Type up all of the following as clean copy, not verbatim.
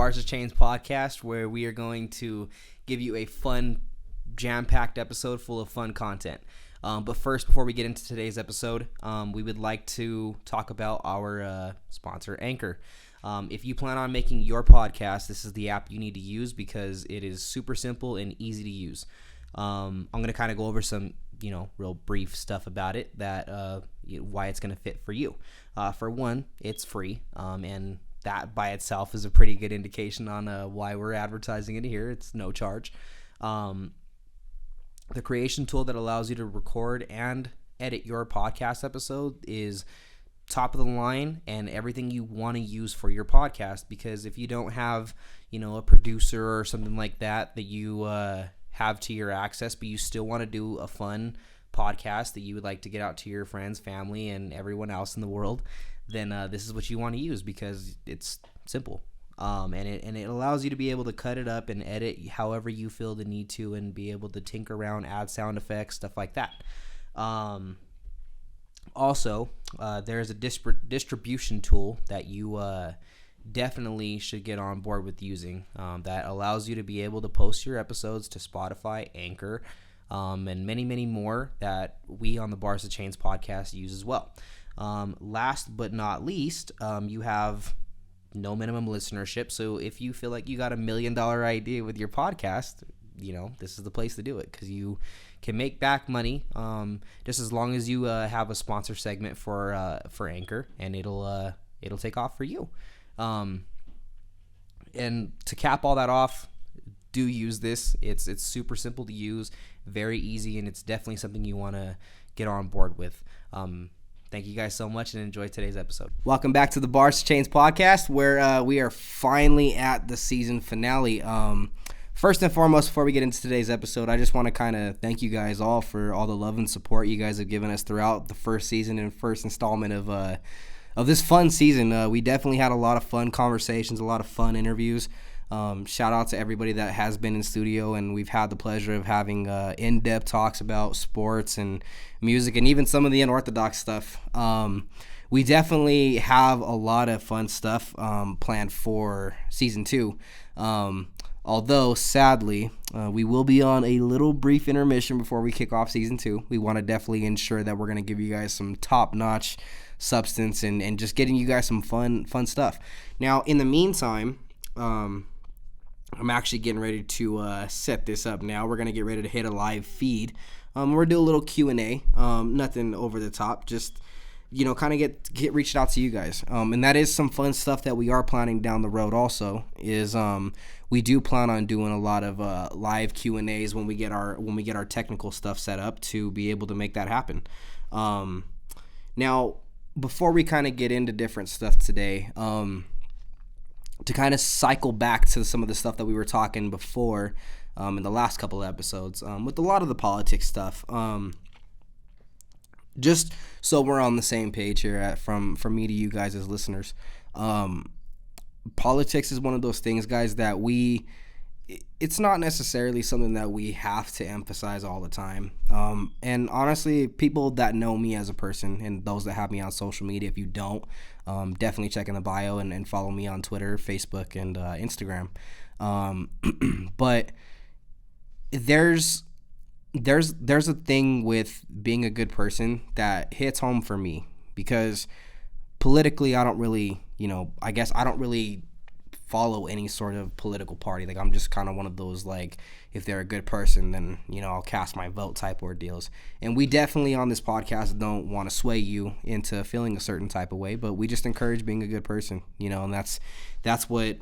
Bars of Chains podcast, where we are going to give you a fun, jam-packed episode full of fun content. But first, before we get into today's episode, we would like to talk about our sponsor, Anchor. If you plan on making your podcast, this is the app you need to use because it is super simple and easy to use. I'm going to kind of go over some, real brief stuff about it, that why it's going to fit for you. For one, it's free, and that by itself is a pretty good indication on why we're advertising it here. It's no charge. The creation tool that allows you to record and edit your podcast episode is top of the line and everything you want to use for your podcast, because if you don't have, a producer or something like that you have to your access, but you still want to do a fun podcast that you would like to get out to your friends, family, and everyone else in the world, then this is what you want to use because it's simple. And it allows you to be able to cut it up and edit however you feel the need to, and be able to tinker around, add sound effects, stuff like that. Also, there's a distribution tool that you definitely should get on board with using, that allows you to be able to post your episodes to Spotify, Anchor, and many, many more that we on the Bars of Chains podcast use as well. Last but not least, you have no minimum listenership. So if you feel like you got $1 million idea with your podcast, this is the place to do it, because you can make back money just as long as you have a sponsor segment for Anchor, and it'll take off for you. And to cap all that off, do use this. It's super simple to use, very easy, and it's definitely something you want to get on board with. Thank you guys so much, and enjoy today's episode. Welcome back to the Bars of Chains podcast, where we are finally at the season finale. First and foremost, before we get into today's episode, I just want to kind of thank you guys all for all the love and support you guys have given us throughout the first season and first installment of this fun season. We definitely had a lot of fun conversations, a lot of fun interviews. Shout out to everybody that has been in studio, and we've had the pleasure of having in-depth talks about sports and music, and even some of the unorthodox stuff. We definitely have a lot of fun stuff planned for season 2. Although, sadly, we will be on a little brief intermission before we kick off season 2. We want to definitely ensure that we're going to give you guys some top-notch substance and just getting you guys some fun stuff. Now, in the meantime, I'm actually getting ready to set this up now. We're going to get ready to hit a live feed. We're going to do a little Q&A. Nothing over the top. Just, kind of get reached out to you guys. And that is some fun stuff that we are planning down the road also, is we do plan on doing a lot of live Q&As when we get our technical stuff set up to be able to make that happen. Now, before we kind of get into different stuff today, to kind of cycle back to some of the stuff that we were talking before in the last couple of episodes, with a lot of the politics stuff, just so we're on the same page here from me to you guys as listeners. Politics is one of those things, guys, that it's not necessarily something that we have to emphasize all the time. And honestly, people that know me as a person, and those that have me on social media, if you don't, definitely check in the bio and follow me on Twitter, Facebook, and Instagram. But there's a thing with being a good person that hits home for me, because politically, I don't really, I guess I don't really follow any sort of political party. Like, I'm just kind of one of those, like, if they're a good person, then, I'll cast my vote type ordeals. And we definitely on this podcast don't want to sway you into feeling a certain type of way, but we just encourage being a good person, and that's what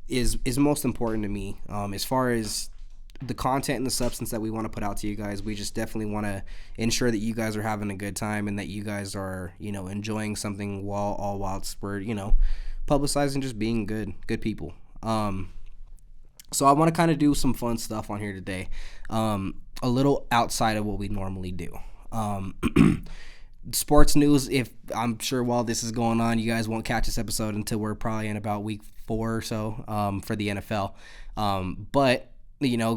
is most important to me. As far as the content and the substance that we want to put out to you guys, we just definitely want to ensure that you guys are having a good time and that you guys are, enjoying something whilst we're, publicizing just being good people. So I want to kind of do some fun stuff on here today, a little outside of what we normally do. Sports news, if I'm sure while this is going on, you guys won't catch this episode until we're probably in about week 4 or so for the NFL. But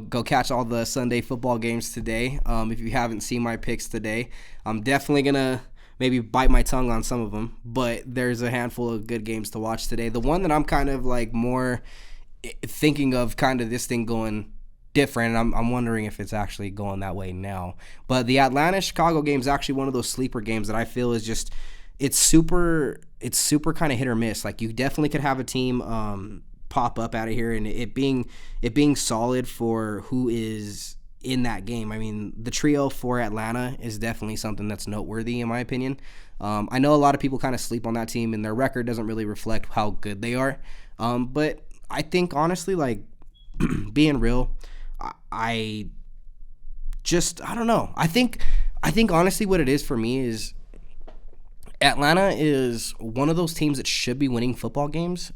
go catch all the Sunday football games today. If you haven't seen my picks today, I'm definitely going to maybe bite my tongue on some of them, but there's a handful of good games to watch today. The one that I'm kind of like more thinking of kind of this thing going different, and I'm wondering if it's actually going that way now. But the Atlanta-Chicago game is actually one of those sleeper games that I feel is just it's super kind of hit or miss. Like you definitely could have a team pop up out of here and it being solid for who is in that game. I mean, the trio for Atlanta is definitely something that's noteworthy in my opinion. I know a lot of people kind of sleep on that team and their record doesn't really reflect how good they are. But I think honestly, like being real, I don't know. I think honestly what it is for me is Atlanta is one of those teams that should be winning football games.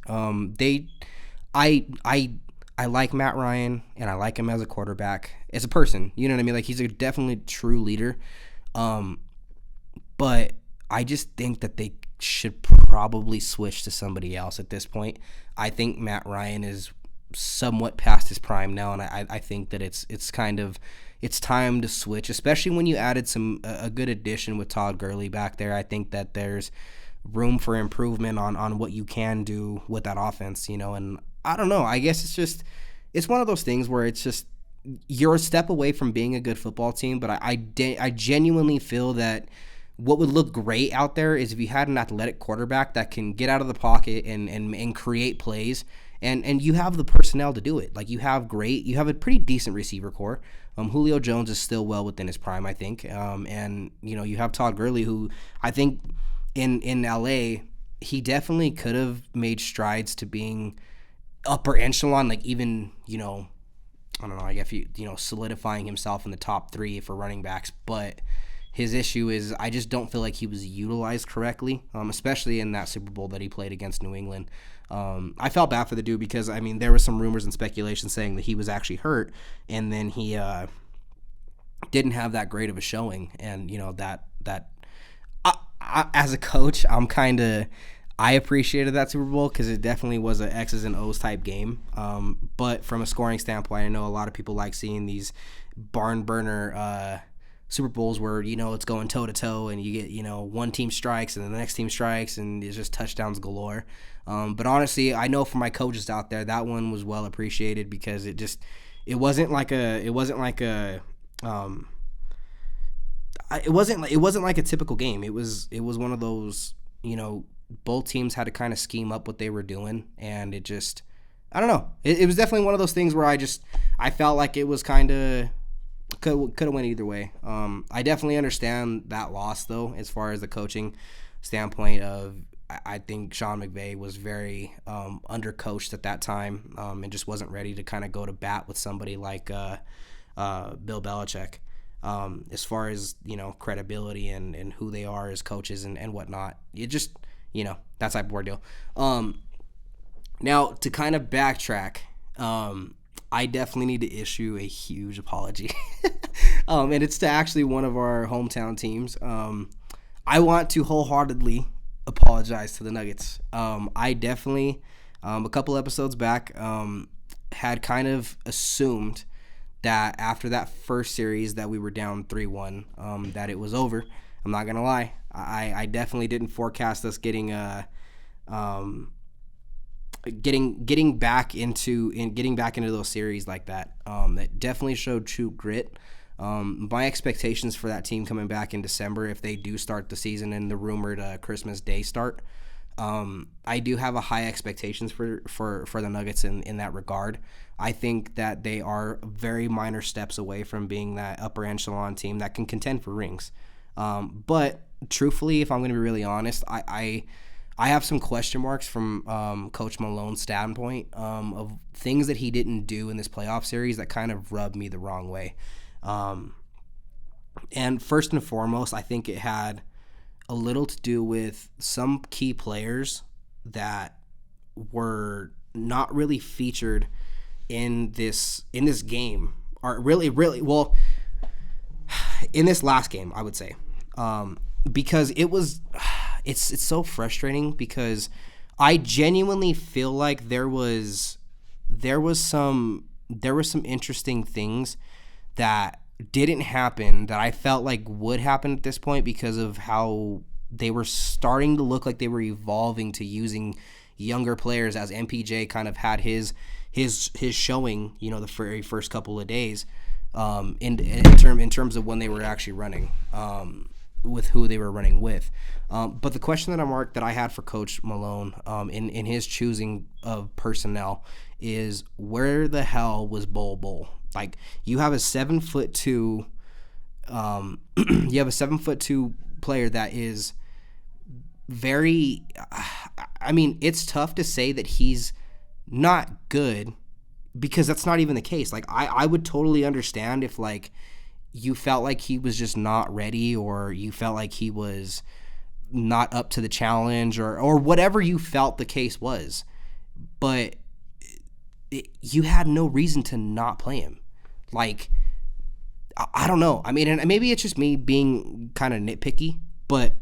I like Matt Ryan and I like him as a quarterback, as a person. You know what I mean? Like he's a definitely true leader. But I just think that they should probably switch to somebody else at this point. I think Matt Ryan is somewhat past his prime now, and I think that it's time to switch, especially when you added a good addition with Todd Gurley back there. I think that there's room for improvement on what you can do with that offense, and I don't know. I guess it's one of those things where it's just you're a step away from being a good football team, but I genuinely feel that what would look great out there is if you had an athletic quarterback that can get out of the pocket and create plays, and you have the personnel to do it. Like you have a pretty decent receiver core. Julio Jones is still well within his prime, I think. And you have Todd Gurley, who I think in LA, he definitely could have made strides to being upper echelon, like even, I don't know, I guess solidifying himself in the top 3 for running backs, but his issue is I just don't feel like he was utilized correctly, especially in that Super Bowl that he played against New England. I felt bad for the dude because, I mean, there was some rumors and speculation saying that he was actually hurt, and then he didn't have that great of a showing. And, as a coach, I appreciated that Super Bowl because it definitely was an X's and O's type game. But from a scoring standpoint, I know a lot of people like seeing these barn burner Super Bowls where, it's going toe-to-toe and you get, one team strikes and then the next team strikes and it's just touchdowns galore. But honestly, I know for my coaches out there, that one was well appreciated because it wasn't like a typical game. It was one of those, both teams had to kind of scheme up what they were doing, and it just, I don't know. It was definitely one of those things where I felt like it was kind of could have went either way. I definitely understand that loss though, as far as the coaching standpoint of. I think Sean McVay was very undercoached at that time and just wasn't ready to kind of go to bat with somebody like Bill Belichick as far as, credibility and who they are as coaches and whatnot. It just, that type of ordeal. Now, to kind of backtrack, I definitely need to issue a huge apology. And it's to actually one of our hometown teams. I want to wholeheartedly apologize to the Nuggets. I definitely, a couple episodes back, had kind of assumed that after that first series that we were down 3-1, that it was over. I'm not gonna lie. I definitely didn't forecast us getting back into those series like that. That definitely showed true grit. My expectations for that team coming back in December, if they do start the season in the rumored Christmas Day start, I do have a high expectations for the Nuggets in that regard. I think that they are very minor steps away from being that upper echelon team that can contend for rings. But truthfully, if I'm going to be really honest, I have some question marks from Coach Malone's standpoint of things that he didn't do in this playoff series that kind of rubbed me the wrong way. And first and foremost, I think it had a little to do with some key players that were not really featured in this game, or really well in this last game, I would say, because it's so frustrating because I genuinely feel like there was some interesting things that didn't happen that I felt like would happen at this point because of how they were starting to look like they were evolving to using younger players as MPJ kind of had his showing, the very first couple of days, in terms of when they were actually running, with who they were running with. But the question that I had for Coach Malone, in his choosing of personnel, is where the hell was Bol? Like, you have a 7'2", you have a 7'2" player that is very. I mean, it's tough to say that he's not good, because that's not even the case. Like, I would totally understand if, like, you felt like he was just not ready, or you felt like he was not up to the challenge, or whatever you felt the case was. But you had no reason to not play him. Like, I don't know. I mean, and maybe it's just me being kind of nitpicky, but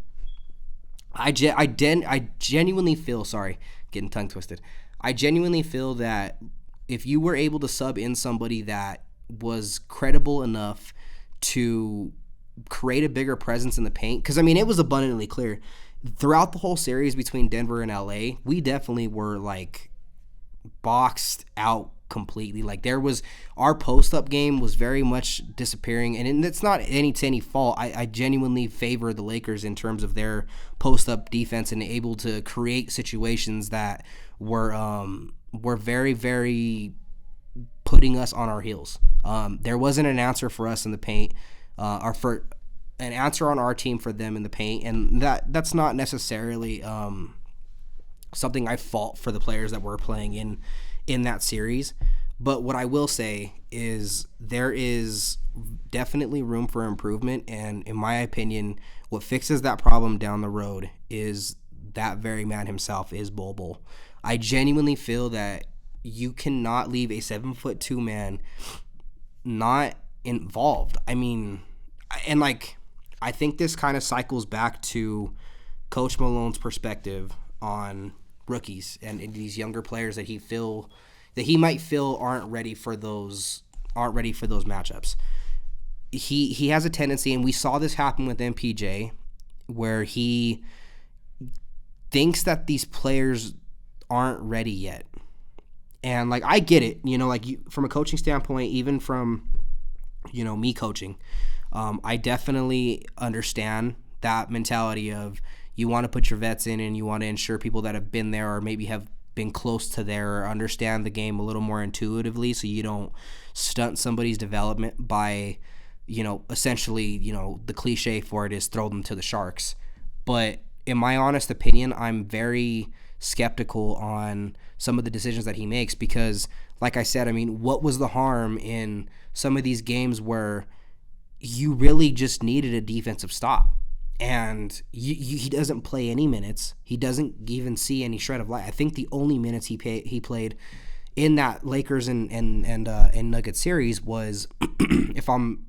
I genuinely feel, sorry, getting tongue twisted. I genuinely feel that if you were able to sub in somebody that was credible enough to create a bigger presence in the paint, because, I mean, it was abundantly clear throughout the whole series between Denver and LA, we definitely were, like, boxed out completely. Like, our post-up game was very much disappearing, and it's not any fault. I genuinely favor the Lakers in terms of their post-up defense and able to create situations that were very, very putting us on our heels. There wasn't an answer for us in the paint, or for an answer on our team for them in the paint, and that's not necessarily something I fault for the players that were playing in that series. But what I will say is there is definitely room for improvement, and in my opinion, what fixes that problem down the road is that very man himself, is Bol. I genuinely feel that you cannot leave a 7'2" man not involved. I mean, and like, I think this kind of cycles back to Coach Malone's perspective on rookies and these younger players that he might feel aren't ready for those matchups. He has a tendency, and we saw this happen with MPJ, where he thinks that these players aren't ready yet. And, like, I get it, like, from a coaching standpoint, even from, me coaching, I definitely understand that mentality of you want to put your vets in, and you want to ensure people that have been there or maybe have been close to there or understand the game a little more intuitively, so you don't stunt somebody's development by, essentially, the cliche for it is throw them to the sharks. But in my honest opinion, I'm very skeptical on some of the decisions that he makes, because, like I said, I mean, what was the harm in some of these games where you really just needed a defensive stop? And he doesn't play any minutes. He doesn't even see any shred of light. I think the only minutes he played in that Lakers and Nuggets series was, if I'm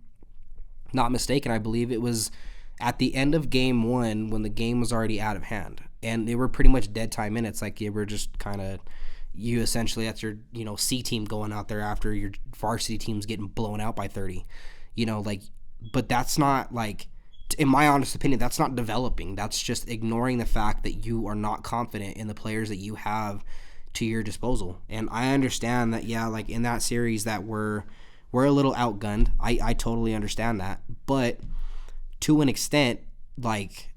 not mistaken, I believe it was at the end of game 1 when the game was already out of hand. And they were pretty much dead time minutes. Like, they were just kind of, you essentially, that's your, C team going out there after your varsity team's getting blown out by 30. But that's not, like, in my honest opinion, that's not developing. That's just ignoring the fact that you are not confident in the players that you have to your disposal. And I understand that, yeah, like, in that series that we're a little outgunned. I totally understand that. But to an extent, like,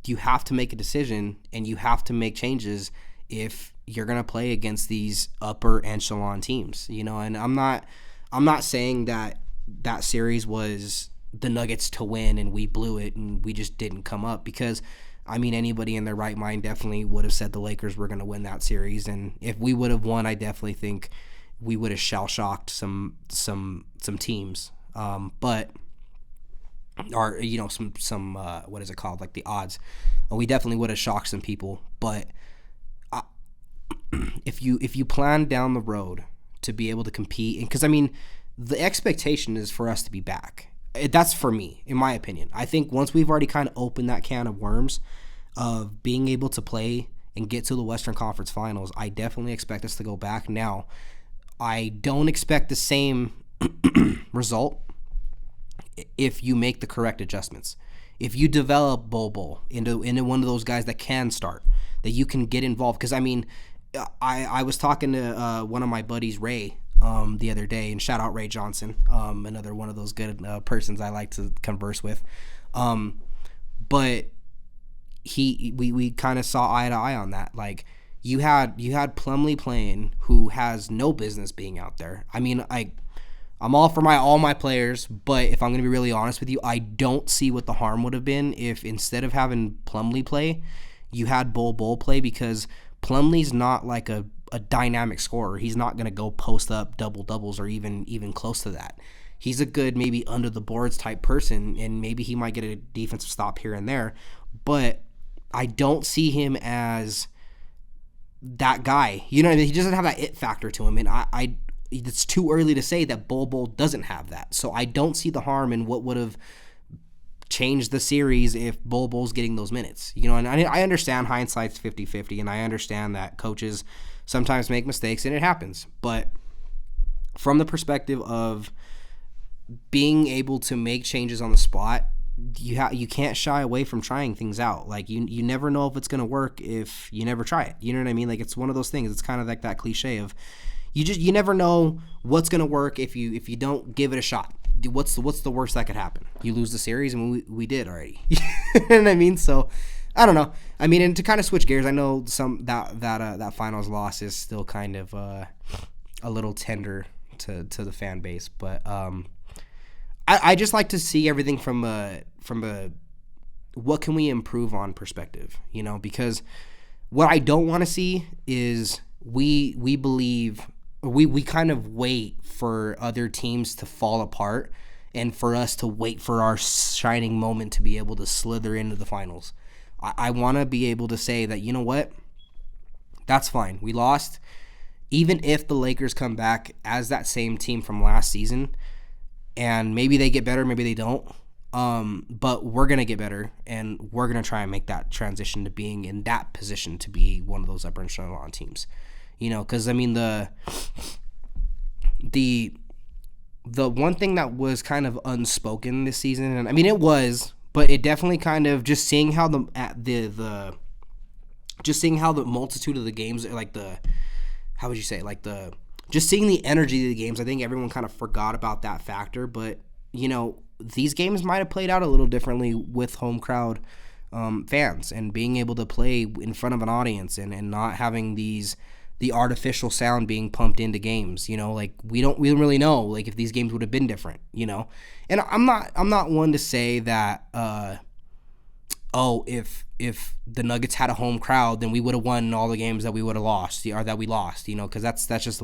you have to make a decision and you have to make changes if you're going to play against these upper echelon teams, and I'm not saying that series was the Nuggets to win and we blew it and we just didn't come up, because, I mean, anybody in their right mind definitely would have said the Lakers were going to win that series. And if we would have won, I definitely think we would have shell-shocked some teams. But or some what is it called, like the odds, we definitely would have shocked some people. But if you plan down the road to be able to compete, because, I mean, the expectation is for us to be back. That's for me, in my opinion. I think once we've already kind of opened that can of worms of being able to play and get to the Western Conference Finals, I definitely expect us to go back. Now, I don't expect the same result if you make the correct adjustments. if you develop Bol into one of those guys that can start, that you can get involved. Because, I mean, I was talking to one of my buddies, Ray, the other day, and shout out Ray Johnson, another one of those good persons I like to converse with. But we kind of saw eye to eye on that. Like, you had Plumlee playing, who has no business being out there. I mean, I'm all for all my players, but if I'm going to be really honest with you, I don't see what the harm would have been if instead of having Plumlee play, you had Bol play, because Plumlee's not like a dynamic scorer. He's not going to go post up doubles or even close to that. He's a good maybe under the boards type person, and maybe he might get a defensive stop here and there, but I don't see him as that guy. You know what I mean? He doesn't have that it factor to him, and it's too early to say that Bol doesn't have that. So I don't see the harm in what would have changed the series if Bol's getting those minutes. You know, and I understand hindsight's 50-50, and I understand that coaches sometimes make mistakes, and it happens. But from the perspective of being able to make changes on the spot, you can't shy away from trying things out. Like, you never know if it's going to work if you never try it. You know what I mean? Like, it's one of those things. It's kind of like that cliche of you never know what's going to work if you don't give it a shot. What's the worst that could happen? You lose the series, and we did already. You know what I mean? So I don't know. I mean, and to kind of switch gears, I know that finals loss is still kind of a little tender to the fan base, but I just like to see everything from a what can we improve on perspective, you know, because what I don't want to see is we kind of wait for other teams to fall apart and for us to wait for our shining moment to be able to slither into the finals. I want to be able to say that, you know what, that's fine. We lost. Even if the Lakers come back as that same team from last season, and maybe they get better, maybe they don't, but we're going to get better, and we're going to try and make that transition to being in that position to be one of those upper echelon teams. You know, because, I mean, the one thing that was kind of unspoken this season, and I mean, it was, but it definitely kind of just seeing how the multitude of the games, like how would you say, like just seeing the energy of the games, I think everyone kind of forgot about that factor. But, you know, these games might have played out a little differently with home crowd fans and being able to play in front of an audience and not having the artificial sound being pumped into games. You know, like we don't really know like if these games would have been different, you know. And I'm not one to say that if the Nuggets had a home crowd, then we would have won all the games that we would have lost, or that we lost, you know, because that's just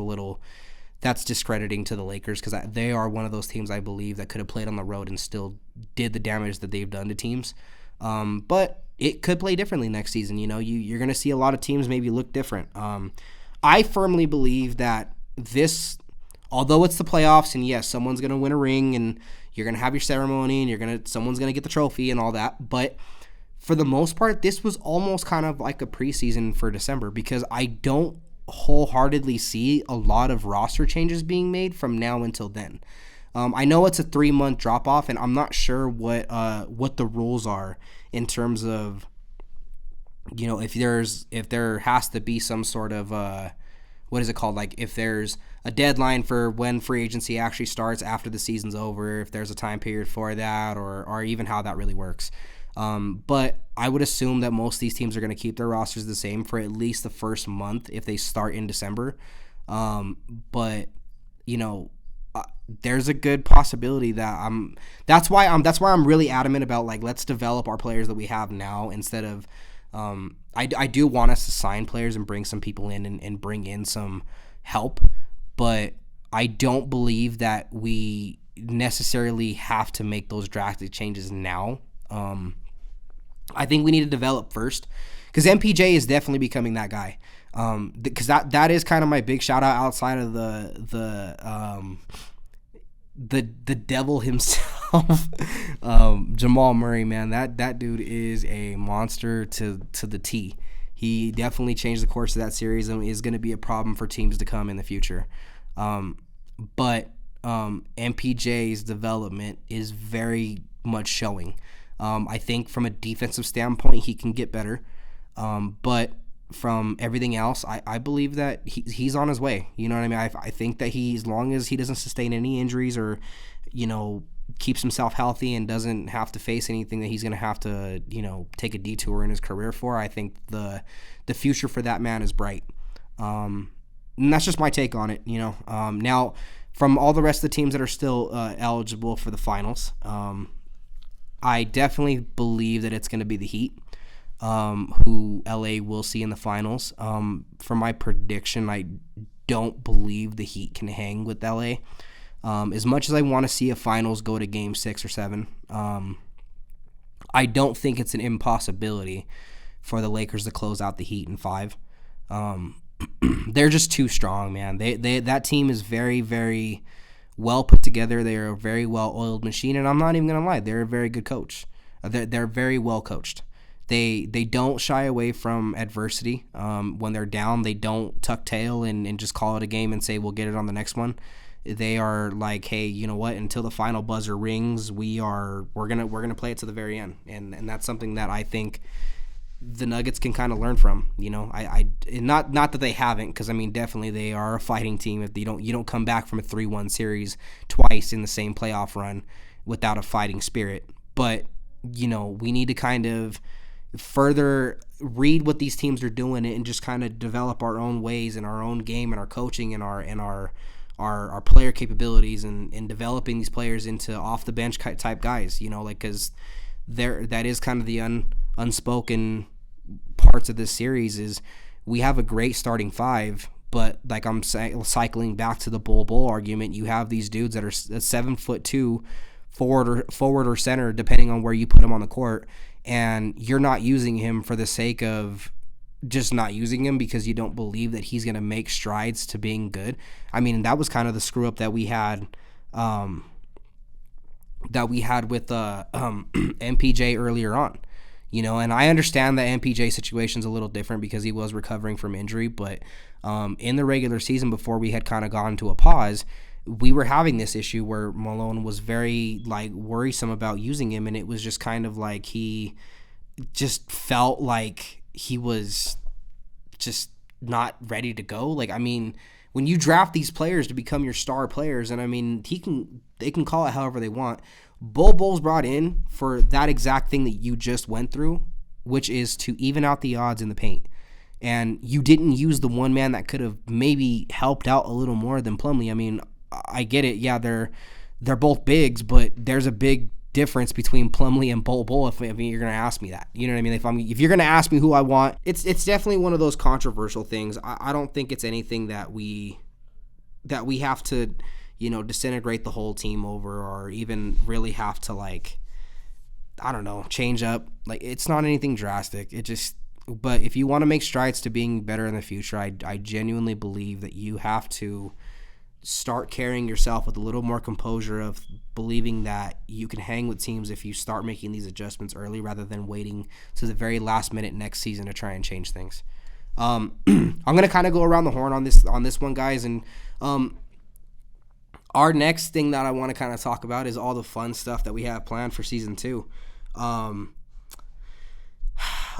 that's discrediting to the Lakers, because they are one of those teams I believe that could have played on the road and still did the damage that they've done to teams. But it could play differently next season. You know, you're going to see a lot of teams maybe look different. I firmly believe that although it's the playoffs, and yes, someone's going to win a ring, and you're going to have your ceremony, and someone's going to get the trophy and all that, but for the most part, this was almost kind of like a preseason for December, because I don't wholeheartedly see a lot of roster changes being made from now until then. I know it's a 3-month drop-off, and I'm not sure what the rules are in terms of, you know, if there has to be some sort of what is it called? Like if there's a deadline for when free agency actually starts after the season's over, if there's a time period for that, or even how that really works. But I would assume that most of these teams are going to keep their rosters the same for at least the first month if they start in December. But you know, there's a good possibility that that's why I'm really adamant about, like, let's develop our players that we have now instead of I do want us to sign players and bring some people in and bring in some help, but I don't believe that we necessarily have to make those drastic changes now. I think we need to develop first, because MPJ is definitely becoming that guy. Because that is kind of my big shout out outside of the devil himself, Jamal Murray, man. That dude is a monster to the T. He definitely changed the course of that series and is going to be a problem for teams to come in the future. But MPJ's development is very much showing. I think from a defensive standpoint, he can get better. But from everything else, I believe that he's on his way. You know what I mean? I think that as long as he doesn't sustain any injuries or, keeps himself healthy and doesn't have to face anything that he's going to have to, take a detour in his career for, I think the future for that man is bright. And that's just my take on it, Now, from all the rest of the teams that are still eligible for the finals, I definitely believe that it's going to be the Heat, who LA will see in the finals. For my prediction, I don't believe the Heat can hang with LA. As much as I want to see a finals go to game 6 or 7, I don't think it's an impossibility for the Lakers to close out the Heat in 5. They're just too strong, man. That team is very, very well put together. They're a very well-oiled machine, and I'm not even going to lie. They're a very good coach. They're very well coached. They don't shy away from adversity. When they're down, they don't tuck tail and just call it a game and say, we'll get it on the next one. They are like, hey, you know what? Until the final buzzer rings, we're gonna play it to the very end, and that's something that I think the Nuggets can kind of learn from. I not that they haven't, because I mean definitely they are a fighting team. If you don't come back from a 3-1 series twice in the same playoff run without a fighting spirit, but we need to kind of further read what these teams are doing and just kind of develop our own ways and our own game and our coaching and our player capabilities and developing these players into off the bench type guys, because that is kind of the unspoken parts of this series is we have a great starting 5, but like I'm cycling back to the bull argument, you have these dudes that are 7'2" forward or center, depending on where you put them on the court, and you're not using him for the sake of just not using him because you don't believe that he's going to make strides to being good. I mean, that was kind of the screw up that we had with MPJ earlier on, and I understand that MPJ situation's a little different because he was recovering from injury, but in the regular season before we had kind of gone to a pause, we were having this issue where Malone was very worrisome about using him, and it was just kind of like he just felt like he was just not ready to go. I mean, when you draft these players to become your star players, and I mean, they can call it however they want. Bull's brought in for that exact thing that you just went through, which is to even out the odds in the paint. And you didn't use the one man that could have maybe helped out a little more than Plumlee. I mean, I get it. Yeah, they're both bigs, but there's a big difference between Plumlee and Bull if you're going to ask me that. You know what I mean? If you're going to ask me who I want, it's definitely one of those controversial things. I don't think it's anything that we have to, disintegrate the whole team over or even really have to I don't know, change up. It's not anything drastic. But if you want to make strides to being better in the future, I genuinely believe that you have to start carrying yourself with a little more composure of believing that you can hang with teams if you start making these adjustments early rather than waiting to the very last minute next season to try and change things. I'm going to kind of go around the horn on this one, guys, and our next thing that I want to kind of talk about is all the fun stuff that we have planned for season 2.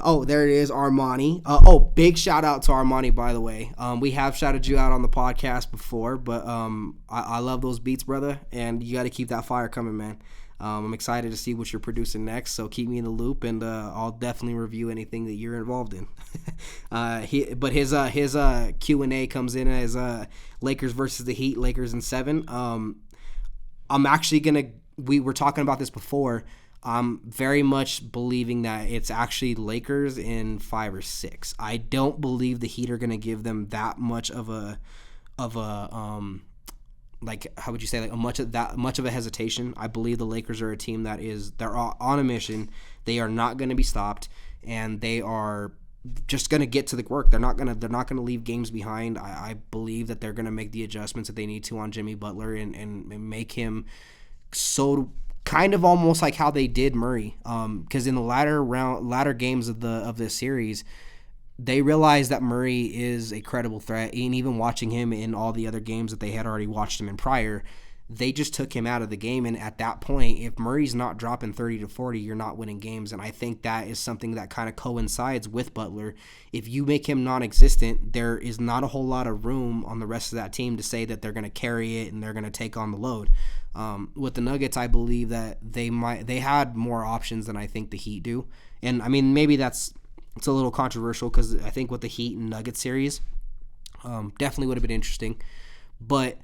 Oh, there it is, Armani. Big shout out to Armani, by the way. We have shouted you out on the podcast before, but I love those beats, brother, and you got to keep that fire coming, man. I'm excited to see what you're producing next, so keep me in the loop, and I'll definitely review anything that you're involved in. His Q&A comes in as Lakers versus the Heat, Lakers in 7. I'm actually we were talking about this before. I'm very much believing that it's actually Lakers in 5 or 6. I don't believe the Heat are going to give them that much of a how would you say, much of a hesitation. I believe the Lakers are a team they're on a mission. They are not going to be stopped, and they are just going to get to the work. They're not going to leave games behind. I believe that they're going to make the adjustments that they need to on Jimmy Butler and make him so kind of almost like how they did Murray, because in the latter games of this series, they realized that Murray is a credible threat, and even watching him in all the other games that they had already watched him in prior, they just took him out of the game. And at that point, if Murray's not dropping 30 to 40, you're not winning games. And I think that is something that kind of coincides with Butler. If you make him non-existent, there is not a whole lot of room on the rest of that team to say that they're going to carry it and they're going to take on the load. With the Nuggets, I believe that they had more options than I think the Heat do. And I mean, maybe it's a little controversial because I think with the Heat and Nuggets series, definitely would have been interesting. But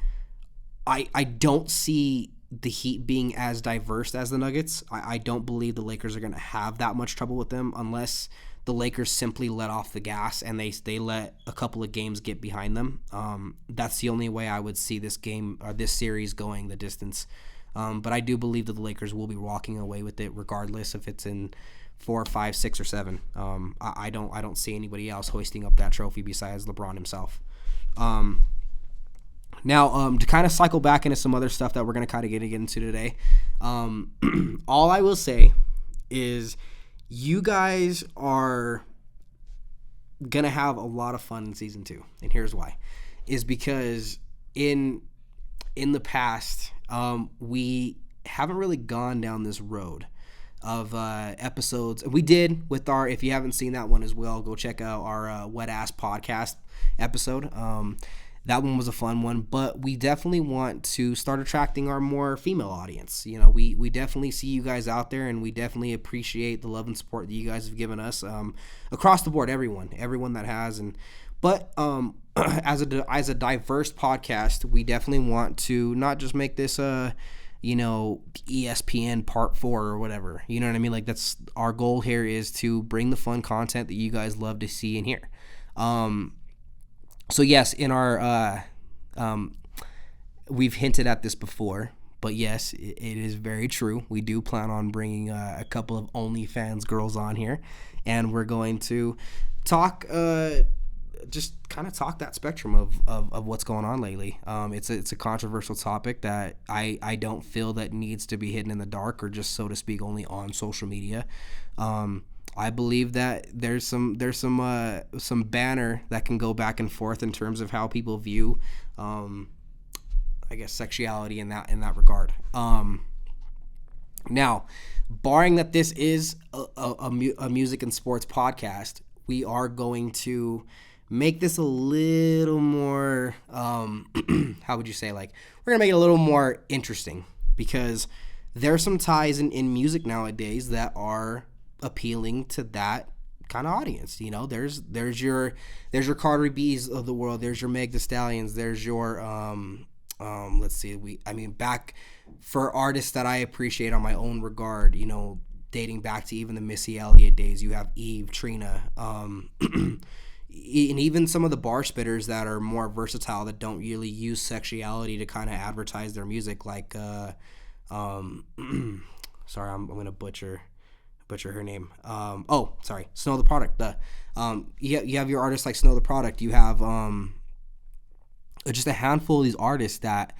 I don't see the Heat being as diverse as the Nuggets. I don't believe the Lakers are going to have that much trouble with them unless the Lakers simply let off the gas and they let a couple of games get behind them. That's the only way I would see this game or this series going the distance. But I do believe that the Lakers will be walking away with it regardless if it's in 4, 5, 6, or 7. I don't see anybody else hoisting up that trophy besides LeBron himself. Now, to kind of cycle back into some other stuff that we're going to kind of get into today, all I will say is you guys are going to have a lot of fun in Season 2. And here's why. Is because in the past, we haven't really gone down this road of episodes. We did with our, if you haven't seen that one as well, go check out our Wet Ass Podcast episode. That one was a fun one, but we definitely want to start attracting our more female audience. You know, we definitely see you guys out there, and we definitely appreciate the love and support that you guys have given us across the board. Everyone that has, but as a diverse podcast, we definitely want to not just make this ESPN Part 4 or whatever. You know what I mean? Like, that's our goal here, is to bring the fun content that you guys love to see and hear. So yes, in our we've hinted at this before, but yes, it is very true. We do plan on bringing a couple of OnlyFans girls on here, and we're going to talk, just kind of talk that spectrum of what's going on lately. It's a controversial topic that I don't feel that needs to be hidden in the dark or just, so to speak, only on social media. I believe that there's some banner that can go back and forth in terms of how people view, I guess, sexuality in that regard. Now, barring that this is a music and sports podcast, we are going to make this a little more, how would you say, like, we're gonna make it a little more interesting, because there are some ties in music nowadays that are appealing to that kind of audience. You know, there's your Cardi B's of the world, there's your Meg Thee Stallions, there's your let's see, back for artists that I appreciate on my own regard, you know, dating back to even the Missy Elliott days, you have Eve, Trina, and even some of the bar spitters that are more versatile, that don't really use sexuality to kind of advertise their music, like sorry, I'm gonna butcher her name. Snow the Product. You have your artists like Snow the Product. You have just a handful of these artists that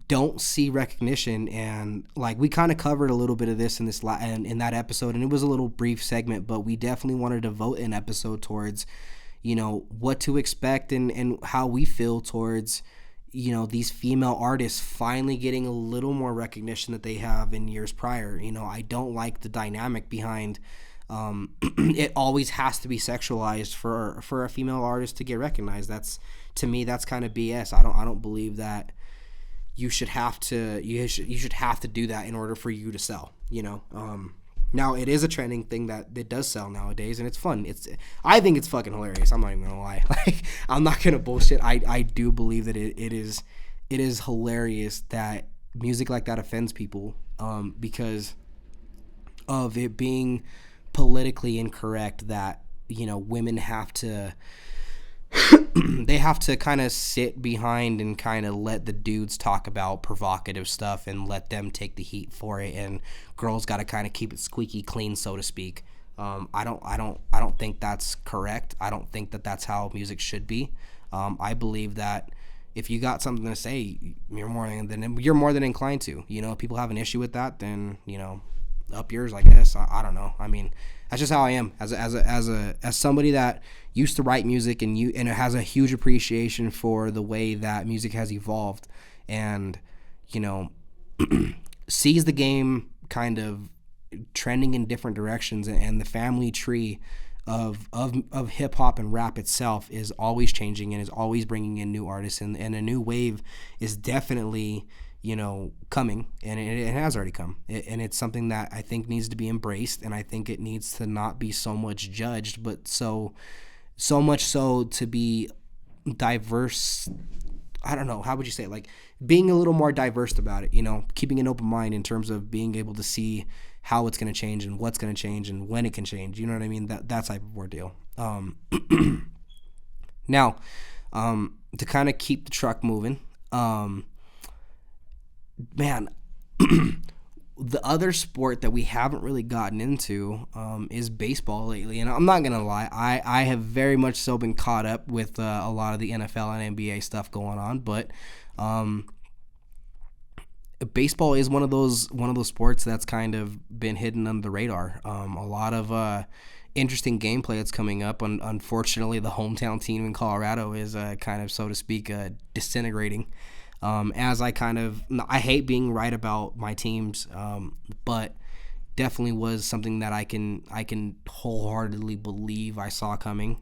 don't see recognition, and like we kind of covered a little bit of this in that episode, and it was a little brief segment, but we definitely wanted to devote an episode towards, you know, what to expect and how we feel towards, you know, these female artists finally getting a little more recognition that they have in years prior. You know, I don't like the dynamic behind it always has to be sexualized for a female artist to get recognized. That's, to me, that's kind of BS. I don't believe that you should have to do that in order for you to sell, you know. Now, it is a trending thing that it does sell nowadays, and it's fun. I think it's fucking hilarious. I'm not even gonna lie. Like, I'm not gonna bullshit. I do believe that it is hilarious that music like that offends people, because of it being politically incorrect, that, you know, women have to they have to kind of sit behind and kind of let the dudes talk about provocative stuff and let them take the heat for it, and girls got to kind of keep it squeaky clean, so to speak. I don't think that's correct. I don't think that that's how music should be. I believe that if you got something to say, you're more than inclined to. You know, if people have an issue with that, then, you know, up yours, I guess. I don't know. I mean, that's just how I am as somebody that used to write music and it has a huge appreciation for the way that music has evolved. And, you know, sees the game kind of trending in different directions, and the family tree of hip hop and rap itself is always changing and is always bringing in new artists, and a new wave is definitely, coming, and it has already come, and it's something that I think needs to be embraced, and I think it needs to not be so much judged, but so much so to be diverse. I don't know, how would you say it? Like being a little more diverse about it, keeping an open mind in terms of being able to see how it's going to change and what's going to change and when it can change. You know what I mean? That type of ordeal. Now, to kind of keep the truck moving, man, the other sport that we haven't really gotten into is baseball lately. And I'm not going to lie, I have very much so been caught up with a lot of the NFL and NBA stuff going on. But baseball is one of those sports that's kind of been hidden under the radar. A lot of interesting gameplay that's coming up. Unfortunately, the hometown team in Colorado is kind of, so to speak, disintegrating. As I hate being right about my teams, but definitely was something that I can wholeheartedly believe I saw coming.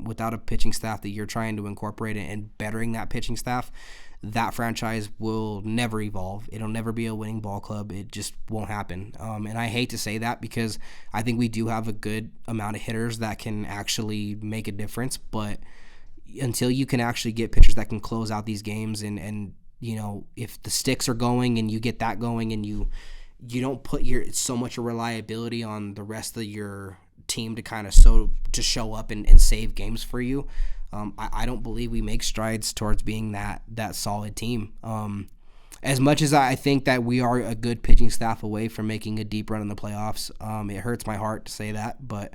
Without a pitching staff that you're trying to incorporate and bettering that pitching staff, that franchise will never evolve. It'll never be a winning ball club. It just won't happen. And I hate to say that because I think we do have a good amount of hitters that can actually make a difference, but until you can actually get pitchers that can close out these games, and if the sticks are going and you get that going, and you don't put so much reliability on the rest of your team to show up and save games for you, I don't believe we make strides towards being that solid team. As much as I think that we are a good pitching staff away from making a deep run in the playoffs, it hurts my heart to say that, but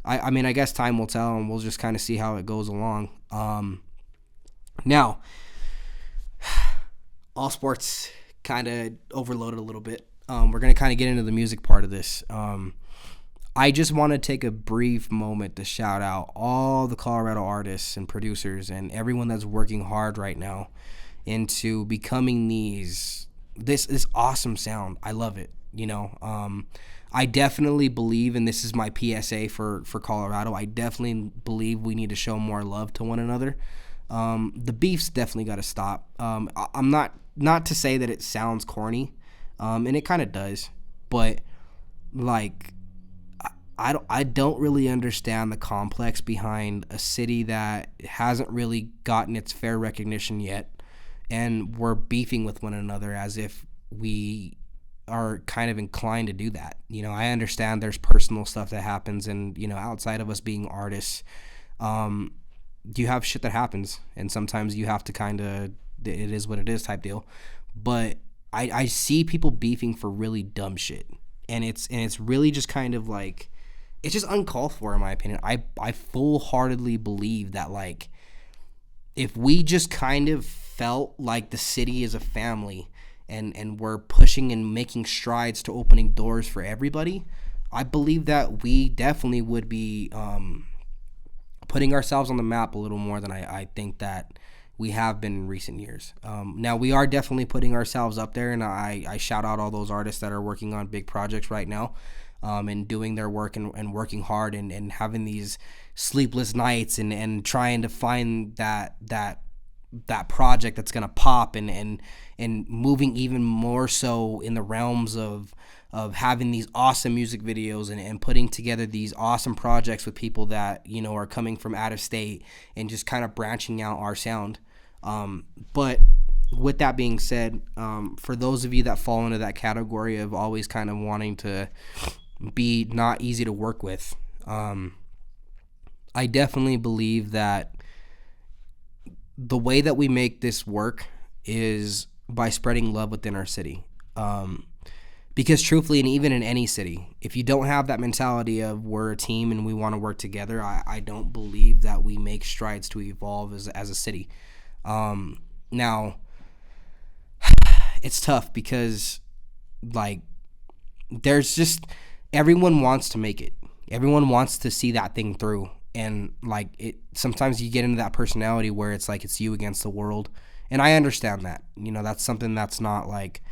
I mean, I guess time will tell, and we'll just kind of see how it goes along. Now, all sports kind of overloaded a little bit. We're going to kind of get into the music part of this. I just want to take a brief moment to shout out all the Colorado artists and producers and everyone that's working hard right now into becoming this awesome sound. I love it. I definitely believe, and this is my PSA for Colorado, I definitely believe we need to show more love to one another. The beef's definitely got to stop. I'm not to say that it sounds corny, and it kind of does, but like I don't really understand the complex behind a city that hasn't really gotten its fair recognition yet, and we're beefing with one another as if we are kind of inclined to do that. I understand there's personal stuff that happens, and outside of us being artists, you have shit that happens, and sometimes you have to kind of, it is what it is type deal. But I see people beefing for really dumb shit, and it's really just kind of like, it's just uncalled for in my opinion. I full-heartedly believe that, like, if we just kind of felt like the city is a family, and we're pushing and making strides to opening doors for everybody, I believe that we definitely would be putting ourselves on the map a little more than I think that we have been in recent years. Now, we are definitely putting ourselves up there, and I shout out all those artists that are working on big projects right now, and doing their work and working hard and having these sleepless nights and trying to find that project that's gonna pop and moving even more so in the realms of having these awesome music videos and putting together these awesome projects with people that are coming from out of state and just kind of branching out our sound. But with that being said, for those of you that fall into that category of always kind of wanting to be not easy to work with, I definitely believe that the way that we make this work is by spreading love within our city. Because truthfully, and even in any city, if you don't have that mentality of we're a team and we want to work together, I don't believe that we make strides to evolve as a city. Now, it's tough because, like, there's just, everyone wants to make it. Everyone wants to see that thing through. And, like, sometimes you get into that personality where it's like it's you against the world, And I understand that. That's something that's not like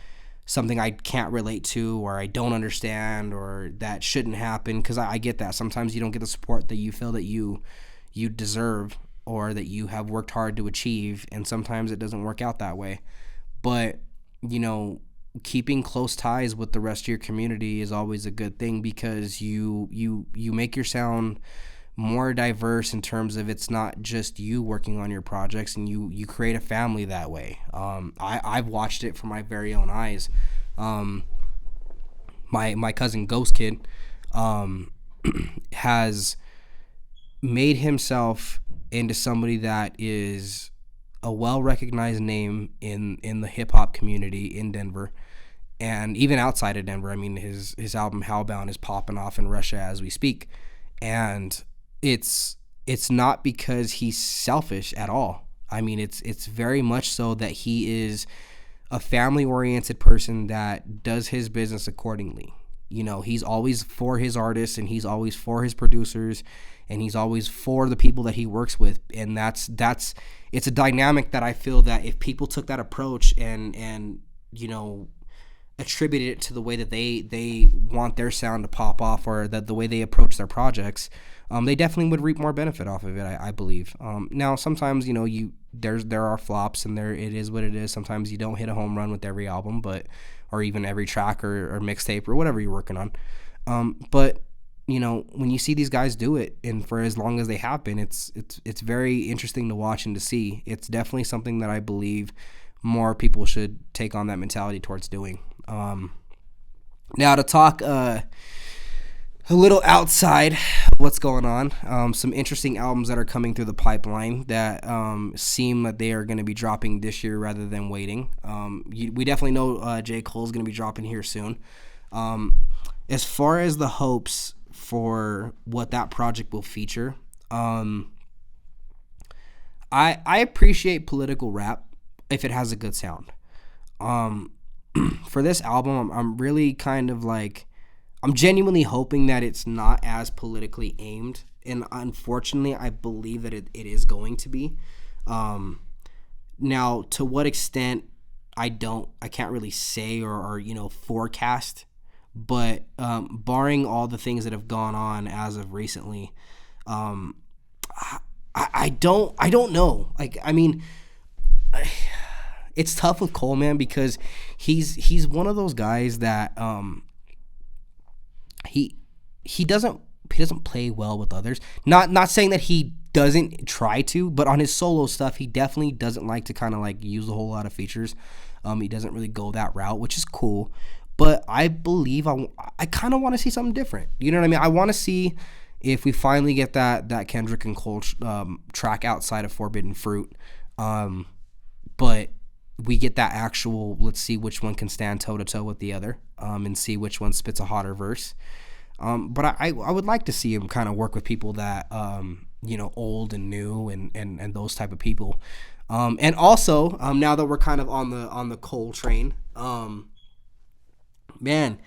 something I can't relate to or I don't understand or that shouldn't happen, because I get that. Sometimes you don't get the support that you feel that you deserve or that you have worked hard to achieve, and sometimes it doesn't work out that way. But, keeping close ties with the rest of your community is always a good thing, because you make your sound more diverse in terms of it's not just you working on your projects, and you create a family that way. I've watched it from my very own eyes. My cousin Ghost Kid has made himself into somebody that is a well-recognized name in the hip-hop community in Denver, and even outside of Denver. I mean, his album Hellbound is popping off in Russia as we speak, and it's not because he's selfish at all. I mean, it's very much so that he is a family-oriented person that does his business accordingly. He's always for his artists, and he's always for his producers, and he's always for the people that he works with. And that's it's a dynamic that I feel that if people took that approach and attributed it to the way that they want their sound to pop off, or that the way they approach their projects, they definitely would reap more benefit off of it, I believe. Now, sometimes, there are flops, and it is what it is. Sometimes you don't hit a home run with every album, or even every track or mixtape or whatever you're working on. But when you see these guys do it, and for as long as they have been, it's very interesting to watch and to see. It's definitely something that I believe more people should take on that mentality towards doing. Now, to talk a little outside what's going on, some interesting albums that are coming through the pipeline that seem that they are going to be dropping this year rather than waiting. We definitely know J. Cole's going to be dropping here soon. As far as the hopes for what that project will feature, I appreciate political rap if it has a good sound. For this album, I'm really kind of like, I'm genuinely hoping that it's not as politically aimed, and unfortunately, I believe that it is going to be. Now, to what extent, I can't really say or forecast, but barring all the things that have gone on as of recently, I don't know. Like, I mean, it's tough with Cole, man, because he's one of those guys that he doesn't play well with others. Not saying that he doesn't try to, but on his solo stuff, he definitely doesn't like to kind of like use a whole lot of features. He doesn't really go that route, which is cool. But I believe I kind of want to see something different. You know what I mean? I want to see if we finally get that Kendrick and Cole track outside of Forbidden Fruit. But we get that actual, let's see which one can stand toe-to-toe with the other, and see which one spits a hotter verse. But I would like to see him kind of work with people that, old and new and those type of people. And also, now that we're kind of on the Cole train, man,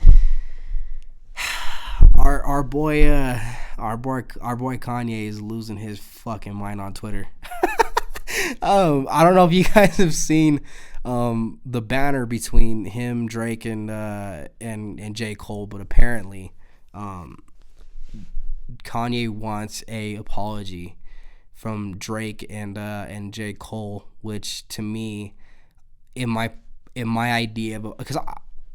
our boy Kanye is losing his fucking mind on Twitter. I don't know if you guys have seen the banner between him, Drake, and J. Cole, but apparently Kanye wants a apology from Drake and J. Cole, which to me, in my idea, because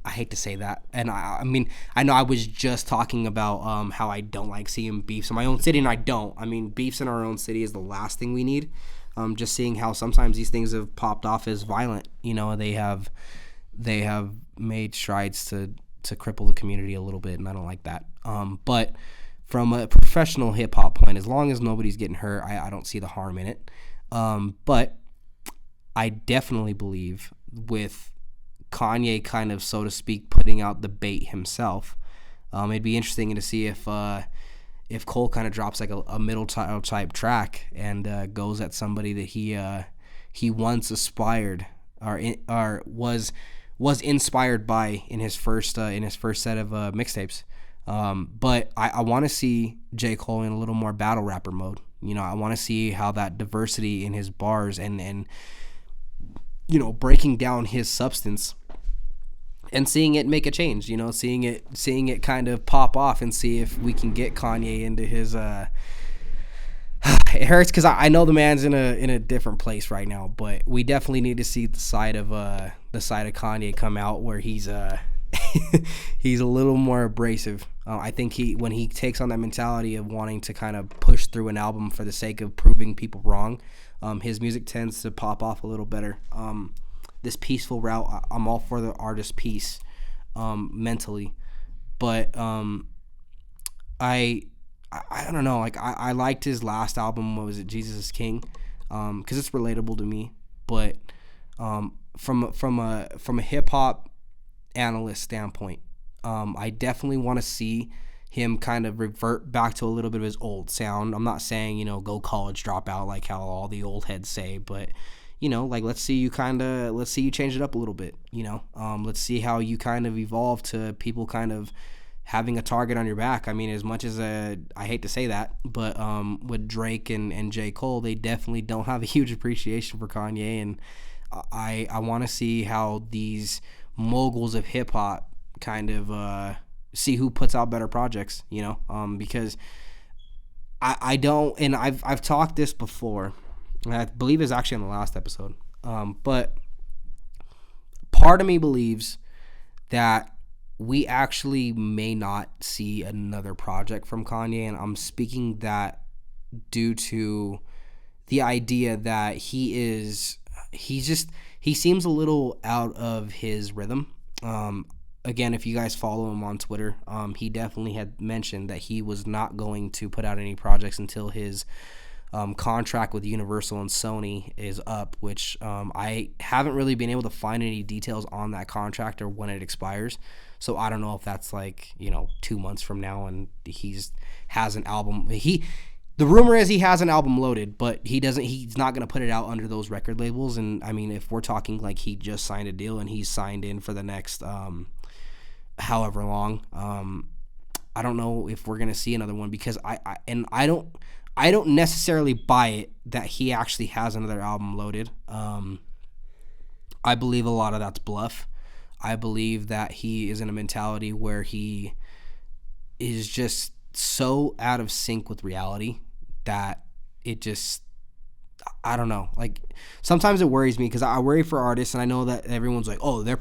I hate to say that, and I mean, I know I was just talking about how I don't like seeing beefs in my own city, and I don't. I mean, beefs in our own city is the last thing we need. Just seeing how sometimes these things have popped off as violent, they have made strides to cripple the community a little bit, and I don't like that. But from a professional hip hop point, as long as nobody's getting hurt, I don't see the harm in it. But I definitely believe with Kanye kind of, so to speak, putting out the bait himself, it'd be interesting to see if Cole kind of drops like a middle type track and goes at somebody that he once aspired or was inspired by in his first set of mixtapes. But I want to see J. Cole in a little more battle rapper mode. I want to see how that diversity in his bars and breaking down his substance and seeing it make a change, seeing it kind of pop off, and see if we can get Kanye into his it hurts because I know the man's in a different place right now, but we definitely need to see the side of Kanye come out where he's he's a little more abrasive. I think when he takes on that mentality of wanting to kind of push through an album for the sake of proving people wrong, his music tends to pop off a little better. This peaceful route, I'm all for the artist peace, mentally, but I don't know. Like I liked his last album. What was it? Jesus is King, because it's relatable to me. But from a hip hop analyst standpoint, I definitely want to see him kind of revert back to a little bit of his old sound. I'm not saying go college dropout like how all the old heads say, but like let's see you change it up a little bit. Let's see how you kind of evolve to people kind of having a target on your back. I mean, as much as I hate to say that, but with Drake and J. Cole, they definitely don't have a huge appreciation for Kanye, and I want to see how these moguls of hip hop kind of see who puts out better projects, because I don't, and I've talked this before. I believe it's actually on the last episode, but part of me believes that we actually may not see another project from Kanye, and I'm speaking that due to the idea that he seems a little out of his rhythm. Again, if you guys follow him on Twitter, he definitely had mentioned that he was not going to put out any projects until his contract with Universal and Sony is up, which I haven't really been able to find any details on that contract or when it expires. So I don't know if that's 2 months from now and has an album. The rumor is he has an album loaded, but he's not going to put it out under those record labels. And I mean, if we're talking like he just signed a deal and he's signed in for the next however long, I don't know if we're going to see another one, because I don't necessarily buy it that he actually has another album loaded. I believe a lot of that's bluff. I believe that he is in a mentality where he is just so out of sync with reality that it just, I don't know. Like, sometimes it worries me because I worry for artists, and I know that everyone's like, oh, they're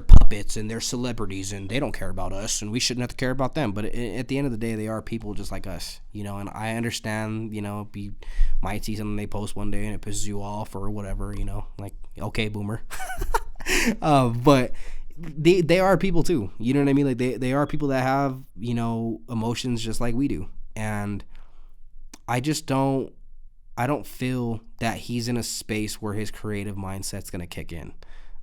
puppets and they're celebrities and they don't care about us and we shouldn't have to care about them. But at the end of the day, they are people just like us, and I understand, you might see something they post one day and it pisses you off or whatever, like, okay, boomer. But they are people too, you know what I mean? Like they are people that have, emotions just like we do. And I don't feel that he's in a space where his creative mindset's going to kick in.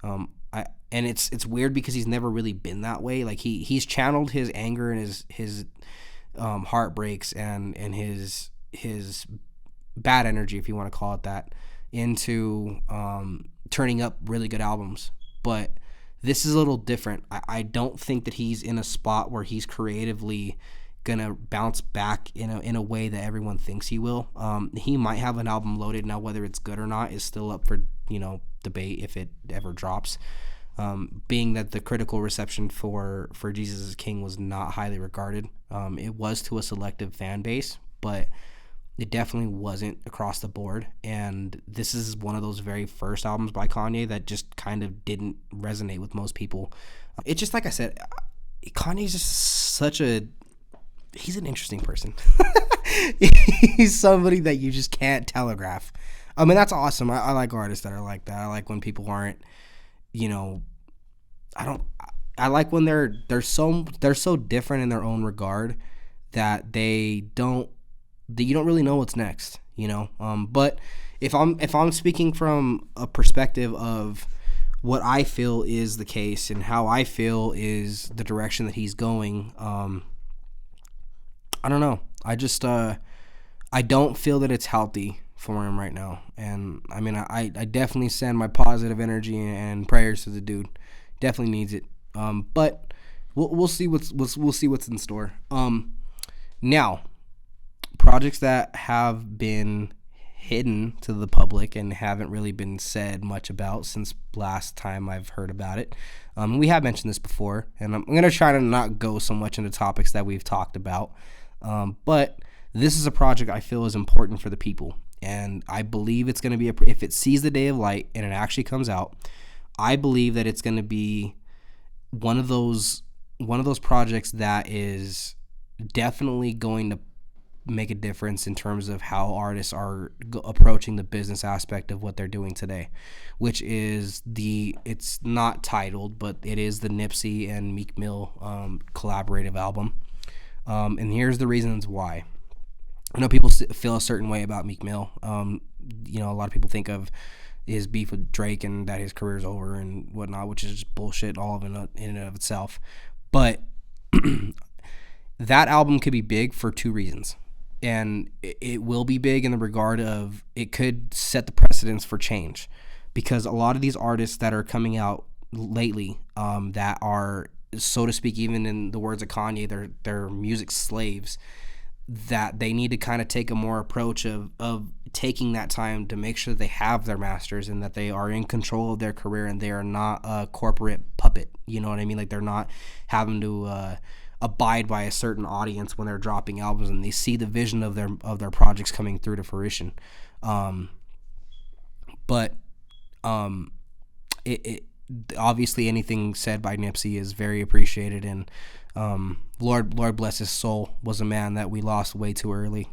And it's weird because he's never really been that way. Like he's channeled his anger and his heartbreaks and his bad energy, if you want to call it that, into turning up really good albums. But this is a little different. I don't think that he's in a spot where he's creatively gonna bounce back in a way that everyone thinks he will. He might have an album loaded now. Whether it's good or not is still up for debate if it ever drops. Being that the critical reception for Jesus is King was not highly regarded. It was to a selective fan base, but it definitely wasn't across the board. And this is one of those very first albums by Kanye that just kind of didn't resonate with most people. It's just like I said, Kanye's just he's an interesting person. He's somebody that you just can't telegraph. I mean, that's awesome. I like artists that are like that. I like when people aren't, I like when they're so different in their own regard that you don't really know what's next, But if I'm speaking from a perspective of what I feel is the case and how I feel is the direction that he's going, I don't know. I just I don't feel that it's healthy for him right now. And I mean, I definitely send my positive energy and prayers to the dude. Definitely needs it. But we'll see what's in store. Now, projects that have been hidden to the public and haven't really been said much about since last time I've heard about it. We have mentioned this before, and I'm going to try to not go so much into topics that we've talked about. But this is a project I feel is important for the people, and I believe it's going to be, if it sees the day of light and it actually comes out, I believe that it's going to be one of those projects that is definitely going to make a difference in terms of how artists are approaching the business aspect of what they're doing today, which is it's not titled, but it is the Nipsey and Meek Mill collaborative album. And here's the reasons why. I know people feel a certain way about Meek Mill. A lot of people think of his beef with Drake and that his career's over and whatnot, which is just bullshit all of it in and of itself. But that album could be big for two reasons. And it will be big in the regard of it could set the precedence for change, because a lot of these artists that are coming out lately that are, so to speak, even in the words of Kanye, they're music slaves, that they need to kind of take a more approach of taking that time to make sure they have their masters and that they are in control of their career and they are not a corporate puppet. You know what I mean? Like, they're not having to abide by a certain audience when they're dropping albums, and they see the vision of their projects coming through to fruition. But it obviously anything said by Nipsey is very appreciated, and Lord bless his soul, was a man that we lost way too early.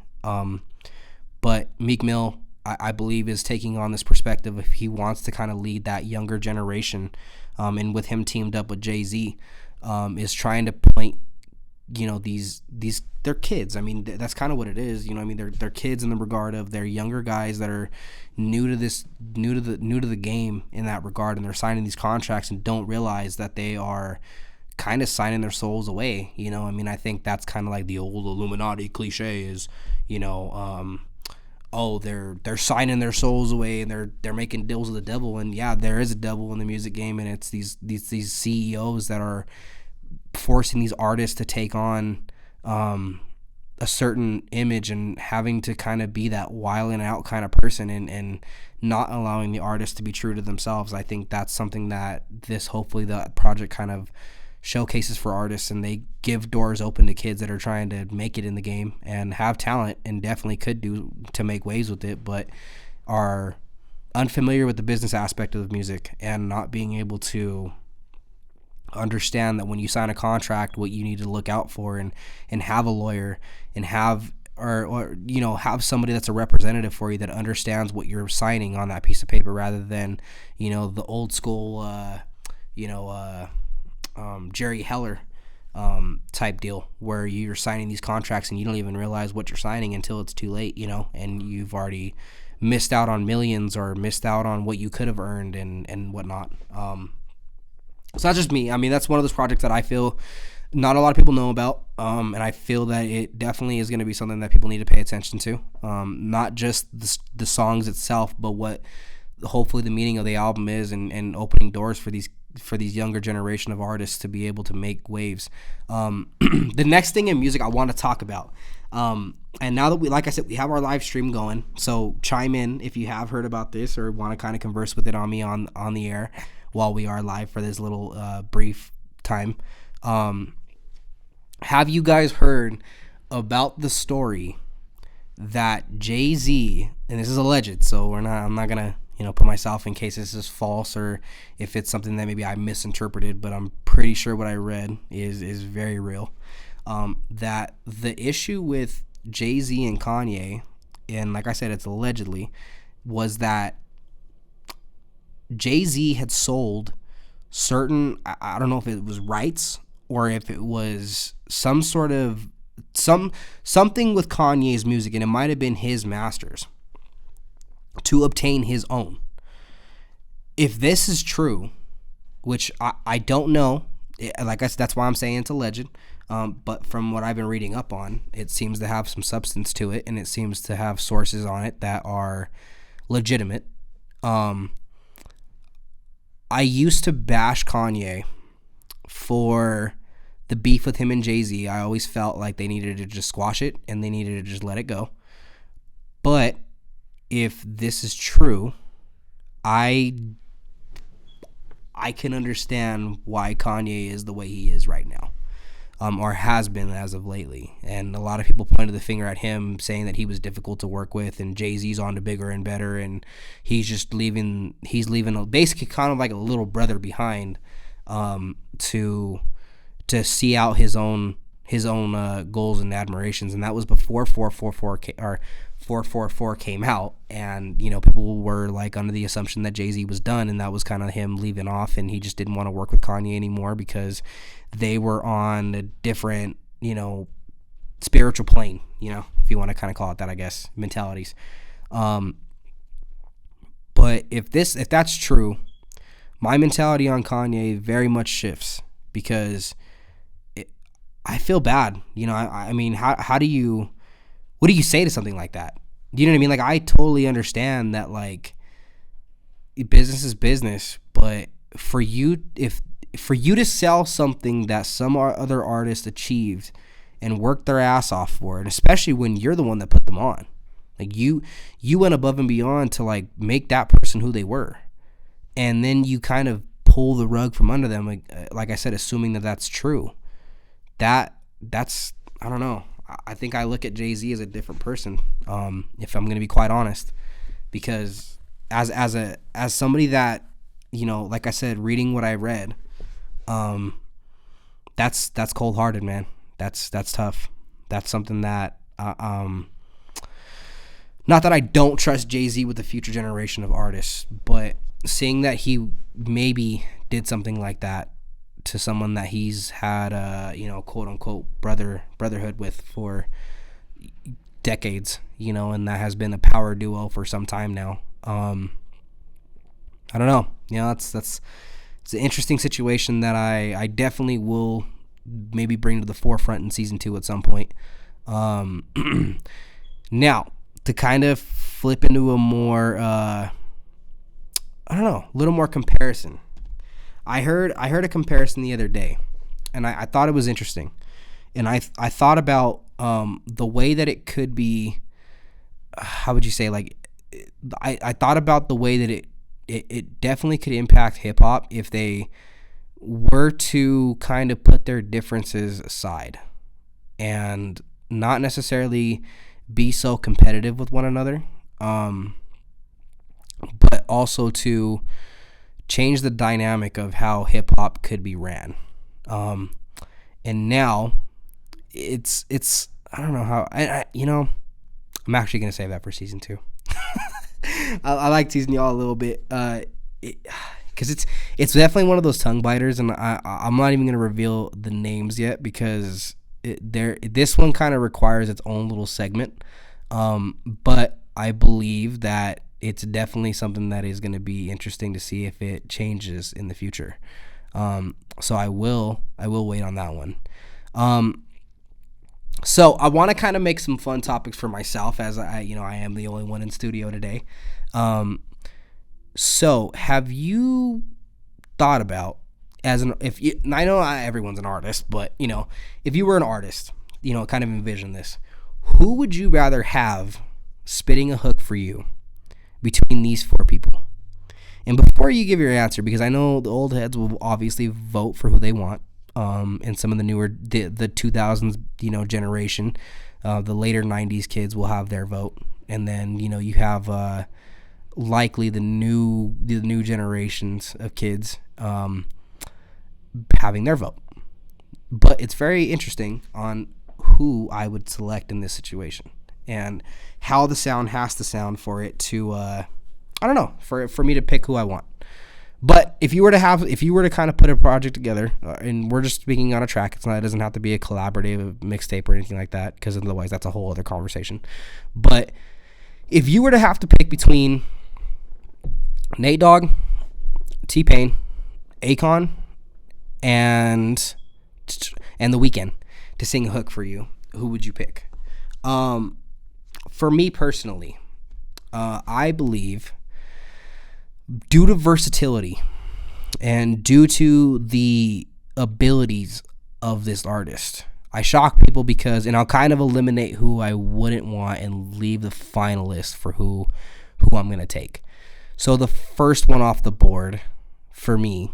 But Meek Mill, I believe, is taking on this perspective if he wants to kind of lead that younger generation, and with him teamed up with Jay-Z, is trying to point, these they're kids. I mean, that's kind of what it is. I mean, they're kids in the regard of they're younger guys that are new to the game in that regard, and they're signing these contracts and don't realize that they are kind of signing their souls away. I mean, I think that's kind of like the old Illuminati cliche is, they're signing their souls away and they're making deals with the devil. And yeah, there is a devil in the music game, and it's these CEOs that are forcing these artists to take on a certain image and having to kind of be that wilding out kind of person and not allowing the artists to be true to themselves. I think that's something that hopefully the project kind of showcases for artists, and they give doors open to kids that are trying to make it in the game and have talent and definitely could do to make waves with it, but are unfamiliar with the business aspect of music and not being able to understand that when you sign a contract, what you need to look out for and have a lawyer and have have somebody that's a representative for you that understands what you're signing on that piece of paper, rather than the old school Jerry Heller type deal where you're signing these contracts and you don't even realize what you're signing until it's too late, and you've already missed out on millions or missed out on what you could have earned and whatnot. It's not just me. I mean, that's one of those projects that I feel not a lot of people know about, and I feel that it definitely is going to be something that people need to pay attention to. Not just the songs itself, but what hopefully the meaning of the album is, and opening doors for these younger generation of artists to be able to make waves. The next thing in music I want to talk about, and now that like I said, we have our live stream going, so chime in if you have heard about this or want to kind of converse with it on me on the air while we are live for this little brief time. Have you guys heard about the story that Jay-Z, and this is alleged, so I'm not gonna put myself in case this is false or if it's something that maybe I misinterpreted, but I'm pretty sure what I read is very real. That the issue with Jay-Z and Kanye, and like I said, it's allegedly, was that Jay-Z had sold certain, I don't know if it was rights or if it was some sort of something with Kanye's music, and it might have been his masters, to obtain his own. If this is true, which I don't know, like I said, that's why I'm saying it's alleged, but from what I've been reading up on, it seems to have some substance to it, and it seems to have sources on it that are legitimate. I used to bash Kanye for the beef with him and Jay-Z. I always felt like they needed to just squash it and they needed to just let it go. But if this is true, I can understand why Kanye is the way he is right now, or has been as of lately. And a lot of people pointed the finger at him, saying that he was difficult to work with, and Jay-Z's on to bigger and better, and he's leaving basically kind of like a little brother behind, to see out his own goals and admirations. And that was before 444 came out, and people were like under the assumption that Jay-Z was done, and that was kind of him leaving off, and he just didn't want to work with Kanye anymore because they were on a different spiritual plane, if you want to kind of call it that, I guess, mentalities. But if that's true, my mentality on Kanye very much shifts, because I feel bad. I mean, what do you say to something like that? You know what I mean? Like, I totally understand that, like, business is business, but for you to sell something that some other artist achieved and worked their ass off for, and especially when you're the one that put them on, like, you went above and beyond to, like, make that person who they were, and then you kind of pull the rug from under them, like I said, assuming that that's true. That's I don't know. I think I look at Jay-Z as a different person, if I'm going to be quite honest, because as somebody that, like I said, reading what I read, that's cold-hearted, man. That's tough. That's something that not that I don't trust Jay-Z with the future generation of artists, but seeing that he maybe did something like that to someone that he's had quote unquote brotherhood with for decades, and that has been a power duo for some time now. I don't know. It's an interesting situation that I definitely will maybe bring to the forefront in season 2 at some point. Now, to kind of flip into a more a little more comparison. I heard a comparison the other day, and I thought it was interesting. And I thought about the way that it could be, how would you say, like, I thought about the way that it definitely could impact hip-hop if they were to kind of put their differences aside and not necessarily be so competitive with one another, but also to change the dynamic of how hip-hop could be ran. And now it's I don't know how, I'm actually going to save that for season 2. I like teasing y'all a little bit, because it's definitely one of those tongue biters, and I'm not even going to reveal the names yet, because this one kind of requires its own little segment, but I believe that it's definitely something that is going to be interesting to see if it changes in the future. So I will wait on that one. So I want to kind of make some fun topics for myself, as I am the only one in studio today. So have you thought about, I know everyone's an artist, but if you were an artist, kind of envision this. Who would you rather have spitting a hook for you between these 4 people? And before you give your answer, because I know the old heads will obviously vote for who they want, and some of the newer, the 2000s, generation, the later 90s kids will have their vote, and then you have likely the new generations of kids having their vote. But it's very interesting on who I would select in this situation, and how the sound has to sound for it to for me to pick who I want. But if you were to kind of put a project together, and we're just speaking on a track, it doesn't have to be a collaborative mixtape or anything like that, because otherwise that's a whole other conversation. But if you were to have to pick between Nate Dogg, T-Pain, Akon, and The Weeknd to sing a hook for you, who would you pick? For me personally, I believe, due to versatility and due to the abilities of this artist, I shock people because, and I'll kind of eliminate who I wouldn't want and leave the finalists for who I'm going to take. So the first one off the board for me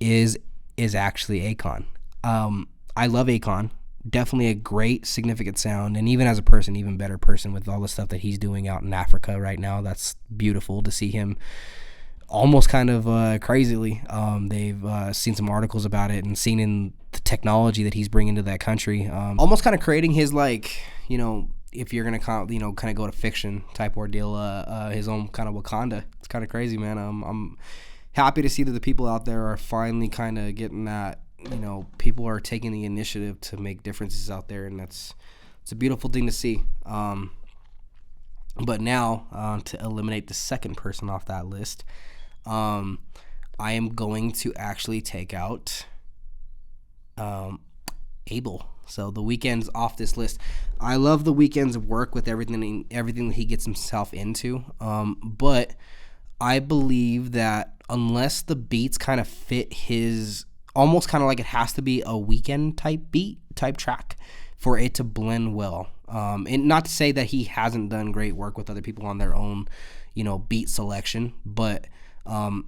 is actually Akon. I love Akon. Definitely a great, significant sound, and even as a person, even better person with all the stuff that he's doing out in Africa right now. That's beautiful to see him almost kind of crazily. They've seen some articles about it and seen in the technology that he's bringing to that country. Almost kind of creating his, like, you know, if you're going to, kind of go to fiction type ordeal, his own kind of Wakanda. It's kind of crazy, man. I'm happy to see that the people out there are finally kind of getting that. You know, people are taking the initiative to make differences out there, and it's a beautiful thing to see. But now, to eliminate the second person off that list, I am going to actually take out Abel. So The Weeknd's off this list. I love The Weeknd's work with everything that he gets himself into, but I believe that unless the beats kind of fit his, almost kind of like it has to be a Weeknd type track for it to blend well. And not to say that he hasn't done great work with other people on their own, you know, beat selection, but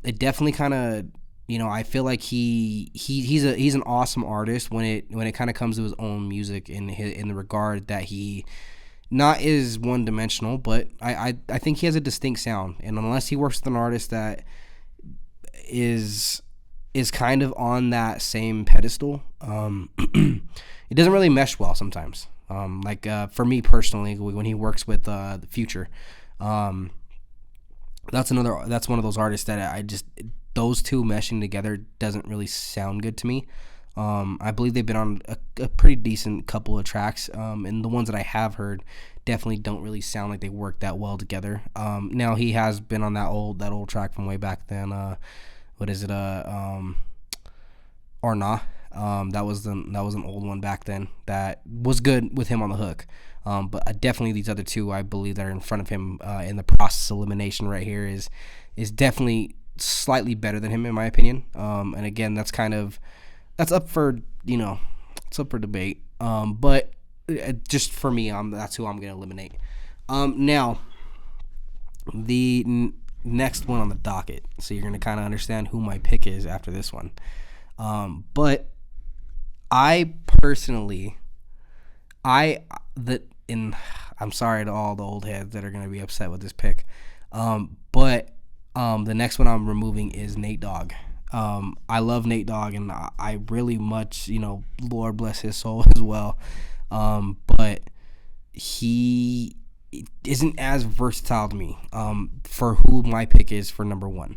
it definitely kind of, you know, I feel like he's an awesome artist when it kind of comes to his own music in the regard that he not is one dimensional, but I think he has a distinct sound, and unless he works with an artist that is kind of on that same pedestal, it doesn't really mesh well sometimes. For me personally, when he works with the Future, that's one of those artists that those two meshing together doesn't really sound good to me. I believe they've been on a pretty decent couple of tracks, and the ones that I have heard definitely don't really sound like they work that well together. Now he has been on that old track from way back then. What is it? Or Nah. That was an old one back then that was good with him on the hook. But definitely these other two, I believe, that are in front of him in the process elimination right here is definitely slightly better than him in my opinion. And again, that's up for debate. But just for me, that's who I'm gonna eliminate. Now the next one on the docket, so you're gonna kind of understand who my pick is after this one. But I personally, I'm sorry to all the old heads that are gonna be upset with this pick. But the next one I'm removing is Nate Dogg. I love Nate Dogg, and I really much, Lord bless his soul as well. But he isn't as versatile to me for who my pick is for number one.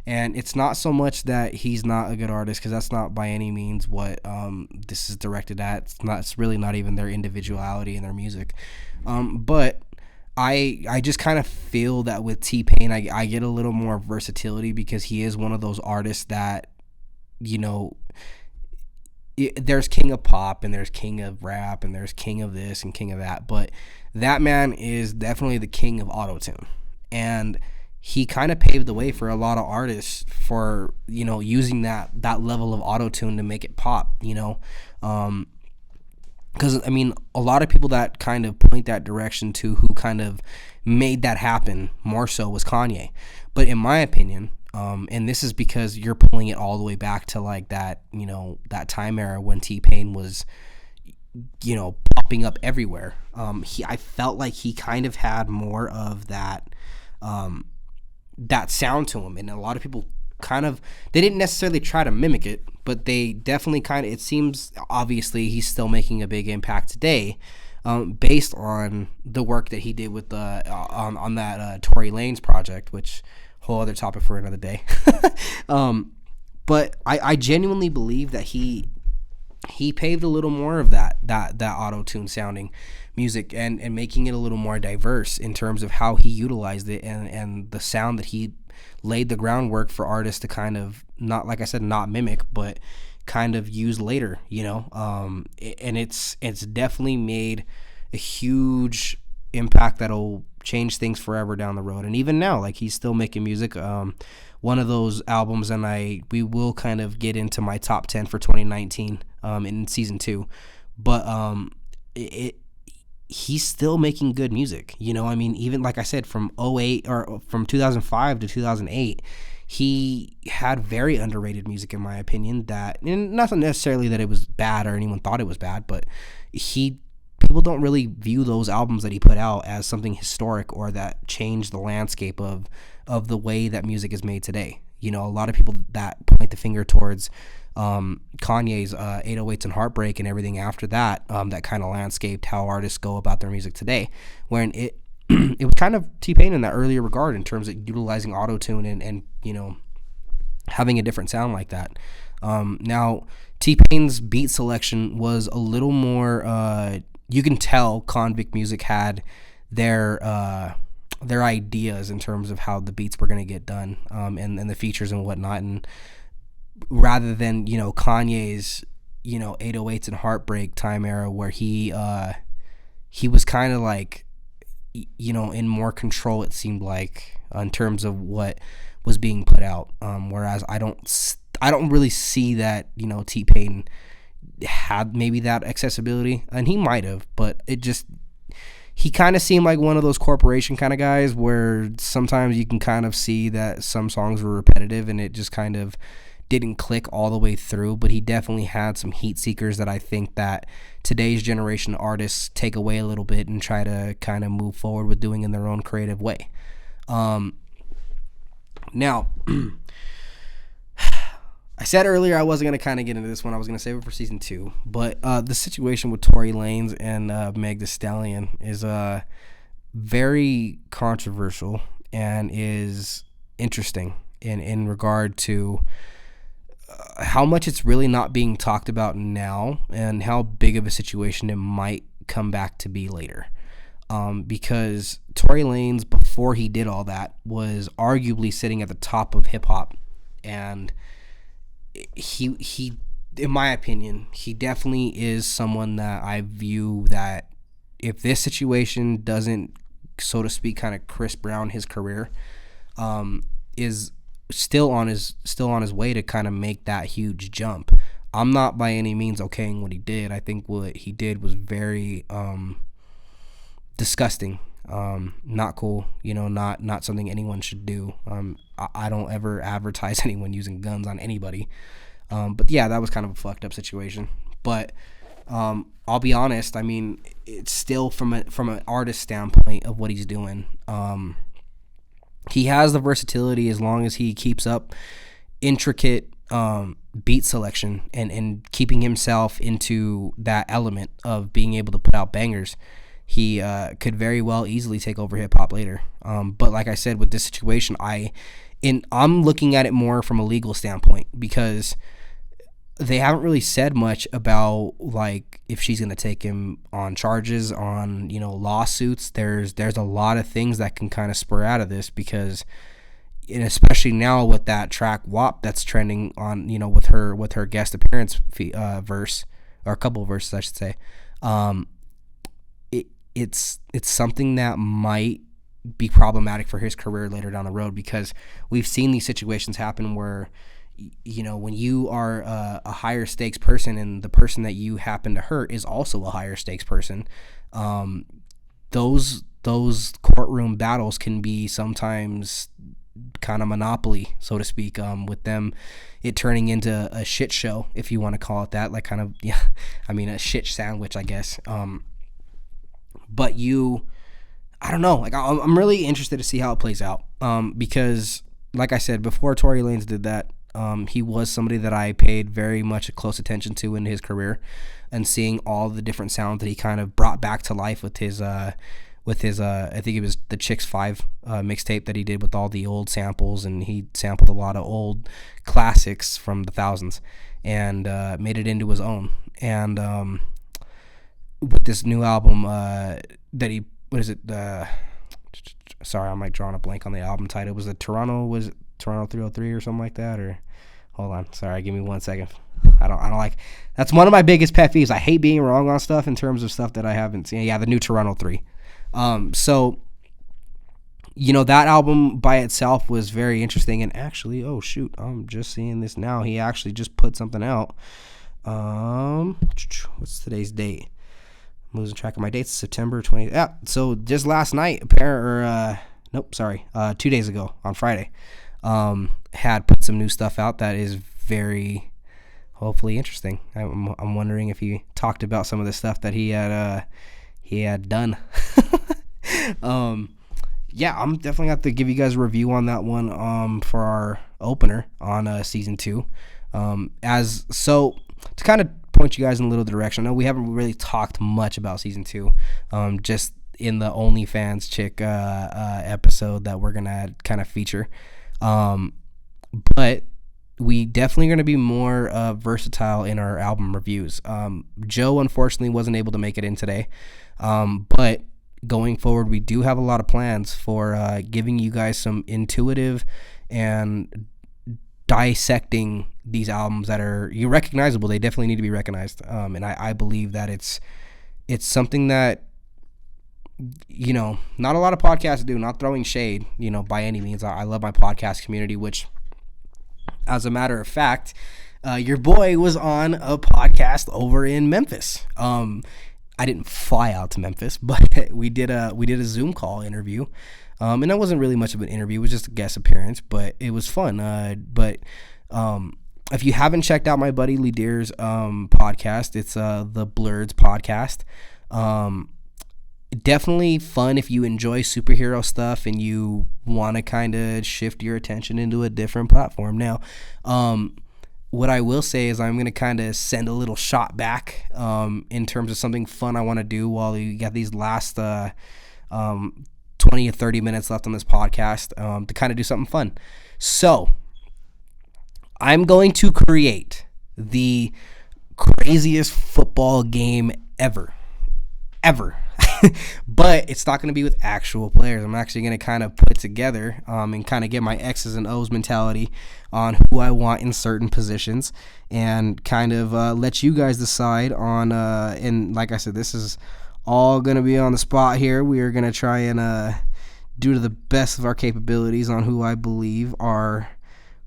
And it's not so much that he's not a good artist, because that's not by any means what this is directed at. It's really not even their individuality in their music. But I just kind of feel that with T-Pain, I get a little more versatility, because he is one of those artists that, there's king of pop and there's king of rap and there's king of this and king of that. But that man is definitely the king of autotune. And he kind of paved the way for a lot of artists for, using that level of autotune to make it pop, because, a lot of people that kind of point that direction to who kind of made that happen more so was Kanye. But in my opinion, and this is because you're pulling it all the way back to like that, that time era when T-Pain was, popping up everywhere. I felt like he kind of had more of that, that sound to him, and a lot of people they didn't necessarily try to mimic it, but they definitely it seems obviously he's still making a big impact today, based on the work that he did with on that Tory Lanez project, which whole other topic for another day. But I genuinely believe that he paved a little more of that auto-tune sounding music and making it a little more diverse in terms of how he utilized it and the sound that he laid the groundwork for artists to kind of, not, like I said, not mimic, but kind of use later, and it's definitely made a huge impact that'll change things forever down the road. And even now, like, he's still making music. One of those albums, and we will kind of get into my top 10 for 2019 in season 2, but it he's still making good music. I mean, even like I said, from '08 or from 2005 to 2008, he had very underrated music in my opinion. That, and not necessarily that it was bad or anyone thought it was bad, but people don't really view those albums that he put out as something historic or that changed the landscape of the way that music is made today. A lot of people that point the finger towards Kanye's 808s and Heartbreak and everything after that, that kind of landscaped how artists go about their music today, when it it was kind of T-Pain in that earlier regard in terms of utilizing auto-tune and having a different sound like that. Now, T-Pain's beat selection was a little more, you can tell Convict Music had their ideas in terms of how the beats were going to get done, and the features and whatnot. And rather than, Kanye's, 808s and Heartbreak time era where he was kind of like, in more control, it seemed like, in terms of what was being put out. Whereas I don't really see that, T-Pain had maybe that accessibility, and he might have, but he kind of seemed like one of those corporation kind of guys where sometimes you can kind of see that some songs were repetitive and it just kind of didn't click all the way through. But he definitely had some heat seekers that I think that today's generation artists take away a little bit and try to kind of move forward with doing in their own creative way. Now, I said earlier I wasn't going to kind of get into this one. I was going to save it for season 2. But the situation with Tory Lanez and Meg Thee Stallion is very controversial and is interesting in regard to how much it's really not being talked about now and how big of a situation it might come back to be later. Because Tory Lanez, before he did all that, was arguably sitting at the top of hip-hop, and he in my opinion, he definitely is someone that I view that if this situation doesn't, so to speak, kind of Chris Brown his career, is still on his way to kind of make that huge jump. I'm not by any means okaying what he did. I think what he did was very disgusting, not cool, not something anyone should do. I don't ever advertise anyone using guns on anybody. But yeah, that was kind of a fucked up situation. But I'll be honest, I mean, it's still from an artist standpoint of what he's doing. He has the versatility as long as he keeps up intricate beat selection and keeping himself into that element of being able to put out bangers. He could very well easily take over hip-hop later. But like I said, with this situation, I'm looking at it more from a legal standpoint, because they haven't really said much about, like, if she's going to take him on charges, on, lawsuits. There's a lot of things that can kind of spur out of this, because, and especially now with that track WAP that's trending on, with her guest appearance verse, or a couple of verses, I should say. It's something that might be problematic for his career later down the road, because we've seen these situations happen where, when you are a higher stakes person and the person that you happen to hurt is also a higher stakes person, those courtroom battles can be sometimes kind of monopoly, so to speak, with them it turning into a shit show, if you want to call it that, like kind of, yeah, I mean, a shit sandwich, I guess. But I don't know, like, I'm really interested to see how it plays out, because like I said, before Tory Lanez did that, he was somebody that I paid very much close attention to in his career, and seeing all the different sounds that he kind of brought back to life with his I think it was the Chicks 5 mixtape that he did with all the old samples, and he sampled a lot of old classics from the thousands and made it into his own. And with this new album that he, what is it? Sorry, I'm like drawing a blank on the album title. Was it Toronto 303 or something like that? Or hold on, sorry, give me 1 second. I don't like. That's one of my biggest pet peeves. I hate being wrong on stuff in terms of stuff that I haven't seen. Yeah, the new Toronto 3. So that album by itself was very interesting. And actually, oh shoot, I'm just seeing this now. He actually just put something out What's today's date? I'm losing track of my dates. September 20th. Yeah, so just last night, 2 days ago on Friday, had put some new stuff out that is very, hopefully interesting. I'm wondering if he talked about some of the stuff that he had done. Yeah, I'm definitely have to give you guys a review on that one for our opener on season 2. To kind of point you guys in a little direction. I know we haven't really talked much about season 2, just in the OnlyFans chick episode that we're gonna kind of feature. But we definitely going to be more versatile in our album reviews. Joe unfortunately wasn't able to make it in today, but going forward, we do have a lot of plans for giving you guys some intuitive and dissecting these albums that are recognizable. They definitely need to be recognized, and I believe that it's something that not a lot of podcasts do. Not throwing shade, by any means. I love my podcast community, which, as a matter of fact, your boy was on a podcast over in Memphis. I didn't fly out to Memphis, but we did a Zoom call interview, and that wasn't really much of an interview. It was just a guest appearance, but it was fun. But if you haven't checked out my buddy Lee Deer's podcast, it's the Blurred's podcast. Definitely fun if you enjoy superhero stuff and you want to kind of shift your attention into a different platform. Now, what I will say is I'm going to kind of send a little shot back in terms of something fun I want to do while we got these last 20 to 30 minutes left on this podcast to kind of do something fun. So I'm going to create the craziest football game ever. But it's not going to be with actual players. I'm actually going to kind of put together and kind of get my X's and O's mentality on who I want in certain positions and kind of let you guys decide on, and like I said, this is all going to be on the spot here. We are going to try and do to the best of our capabilities on who I believe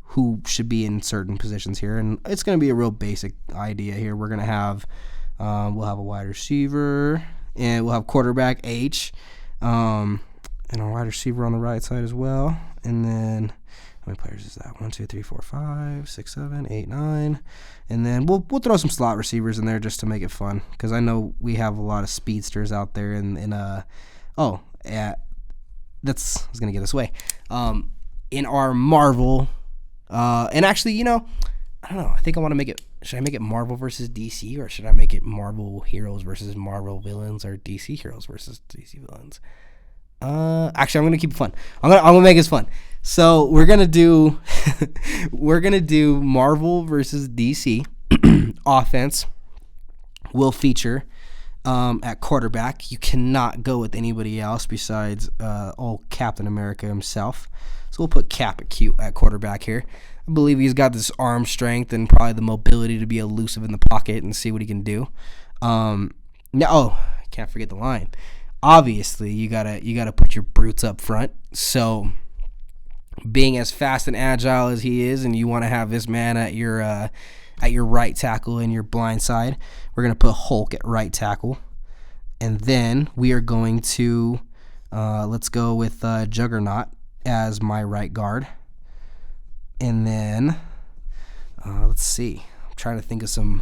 who should be in certain positions here. And it's going to be a real basic idea here. We're going to have, we'll have a wide receiver, and we'll have quarterback H, and a wide receiver on the right side as well. And then how many players is that? 1, 2, 3, 4, 5, 6, 7, 8, 9. And then we'll throw some slot receivers in there just to make it fun, because I know we have a lot of speedsters out there. I was gonna get this way. In our Marvel, and actually, I don't know. I think I want to make it. Should I make it Marvel versus DC, or should I make it Marvel heroes versus Marvel villains, or DC heroes versus DC villains? Actually, I'm gonna keep it fun. I'm gonna make this fun. So we're gonna do Marvel versus DC. Offense will feature at quarterback. You cannot go with anybody else besides old Captain America himself. So we'll put Cap at quarterback here. I believe he's got this arm strength and probably the mobility to be elusive in the pocket and see what he can do. I can't forget the line. Obviously, you gotta put your brutes up front. So, being as fast and agile as he is, and you want to have this man at your right tackle and your blind side, we're gonna put Hulk at right tackle, and then we are going to let's go with Juggernaut as my right guard. And then, let's see. I'm trying to think of some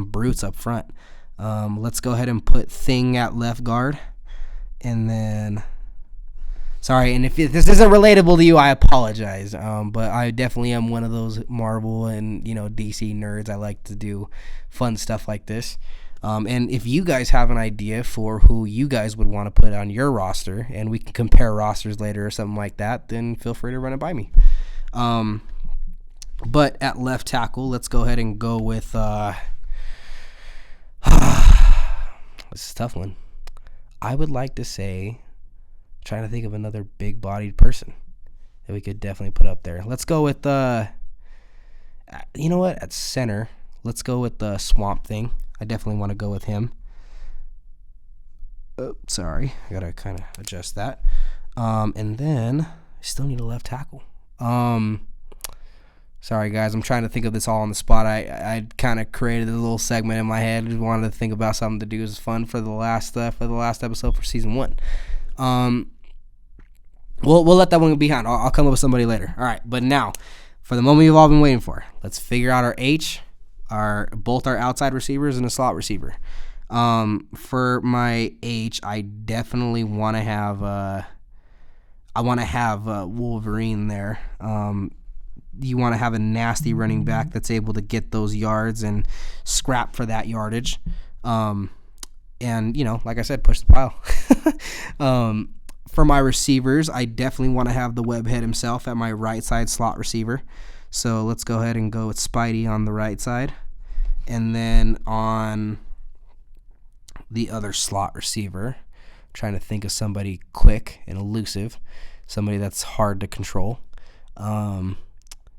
brutes up front. Let's go ahead and put Thing at left guard. And then, sorry, and if this isn't relatable to you, I apologize. But I definitely am one of those Marvel and DC nerds. I like to do fun stuff like this. And if you guys have an idea for who you guys would want to put on your roster, and we can compare rosters later or something like that, then feel free to run it by me. But at left tackle, let's go ahead and go with this is a tough one. I would like to say, trying to think of another big-bodied person that we could definitely put up there. Let's go with you know what? At center, let's go with the Swamp Thing. I definitely want to go with him. Oh, sorry, I gotta kind of adjust that. And then I still need a left tackle. Sorry, guys. I'm trying to think of this all on the spot. I kind of created a little segment in my head. Just wanted to think about something to do as fun for the last episode for season 1. We'll let that one behind. I'll come up with somebody later. All right, but now for the moment you've all been waiting for, let's figure out our H, both our outside receivers and a slot receiver. For my H, I definitely want to have Wolverine there. You want to have a nasty running back that's able to get those yards and scrap for that yardage. And, like I said, push the pile. For my receivers, I definitely want to have the webhead himself at my right side slot receiver. So let's go ahead and go with Spidey on the right side. And then on the other slot receiver, trying to think of somebody quick and elusive, somebody that's hard to control.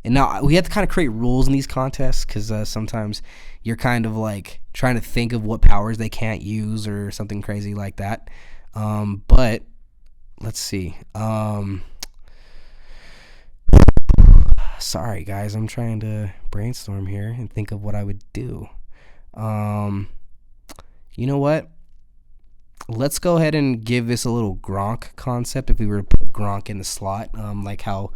And now we have to kind of create rules in these contests because sometimes you're kind of like trying to think of what powers they can't use or something crazy like that. But let's see. Sorry, guys. I'm trying to brainstorm here and think of what I would do. You know what? Let's go ahead and give this a little Gronk concept if we were to put Gronk in the slot, like how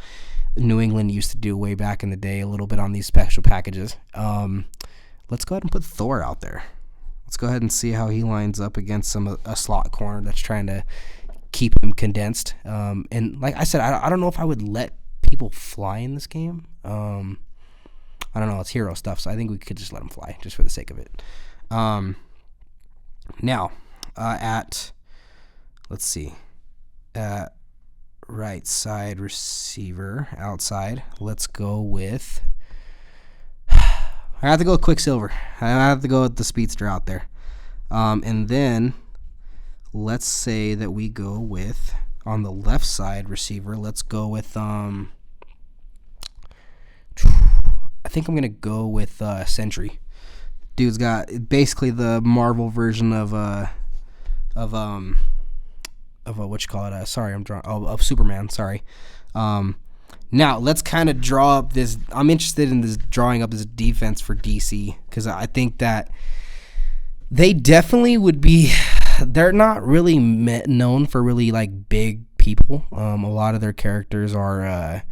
New England used to do way back in the day, a little bit on these special packages. Let's go ahead and put Thor out there. Let's go ahead and see how he lines up against a slot corner that's trying to keep him condensed. And like I said, I don't know if I would let people fly in this game. I don't know. It's hero stuff, so I think we could just let them fly just for the sake of it. Now, at right side receiver outside, let's go with I have to go with Quicksilver. I have to go with the speedster out there. And then let's say that we go with on the left side receiver, let's go with I think I'm gonna go with Sentry. Dude's got basically the Marvel version of what you call it? Of Superman. Sorry. Now let's kind of draw up this. I'm interested in this drawing up this defense for DC because I think that they definitely would be. They're not really known for really like big people. A lot of their characters are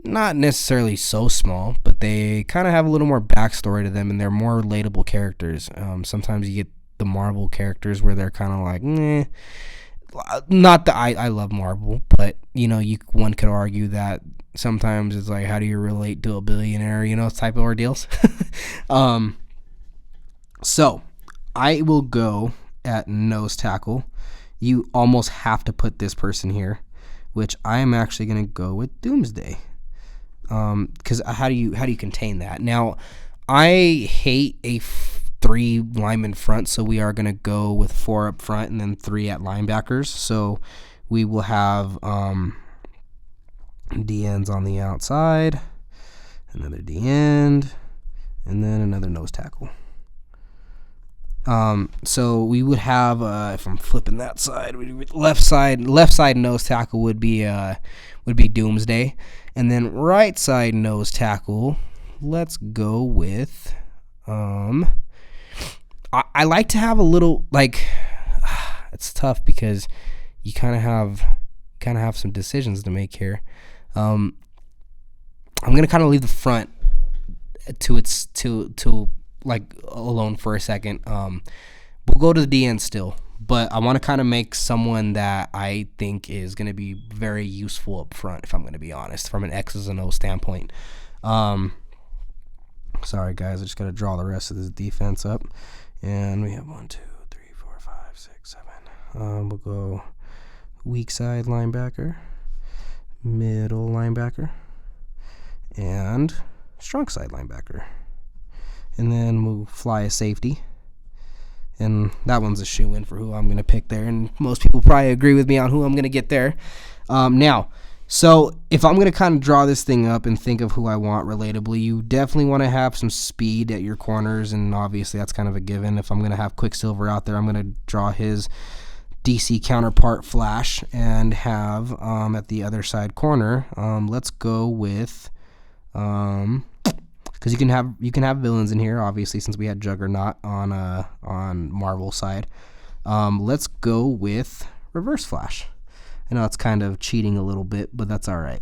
not necessarily so small, but they kind of have a little more backstory to them, and they're more relatable characters. Sometimes you get the Marvel characters where they're kind of like, not that I love Marvel, but one could argue that sometimes it's like, how do you relate to a billionaire, type of ordeals. So I will go at nose tackle. You almost have to put this person here, which I am actually going to go with Doomsday. Because how do you contain that? Now, I hate a 3 lineman front, so we are going to go with 4 up front and then 3 at linebackers. So we will have D-ends on the outside, another D-end, and then another nose tackle. So we would have, if I'm flipping that side, left side nose tackle would be Doomsday, and then right side nose tackle, let's go with, I like to have a little, like, it's tough because you kind of have some decisions to make here. I'm gonna kind of leave the front to like alone for a second. We'll go to the D end still, but I want to kind of make someone that I think is going to be very useful up front, if I'm going to be honest, from an X's and O standpoint. Sorry guys, I just got to draw the rest of this defense up, and we have 1, 2, 3, 4, 5, 6, 7. We'll go weak side linebacker, middle linebacker, and strong side linebacker. And then we'll fly a safety. And that one's a shoe-in for who I'm going to pick there. And most people probably agree with me on who I'm going to get there. Now, so if I'm going to kind of draw this thing up and think of who I want relatably, you definitely want to have some speed at your corners. And obviously that's kind of a given. If I'm going to have Quicksilver out there, I'm going to draw his DC counterpart Flash and have at the other side corner, let's go with Because you can have villains in here, obviously, since we had Juggernaut on Marvel side. Let's go with Reverse Flash. I know it's kind of cheating a little bit, but that's all right.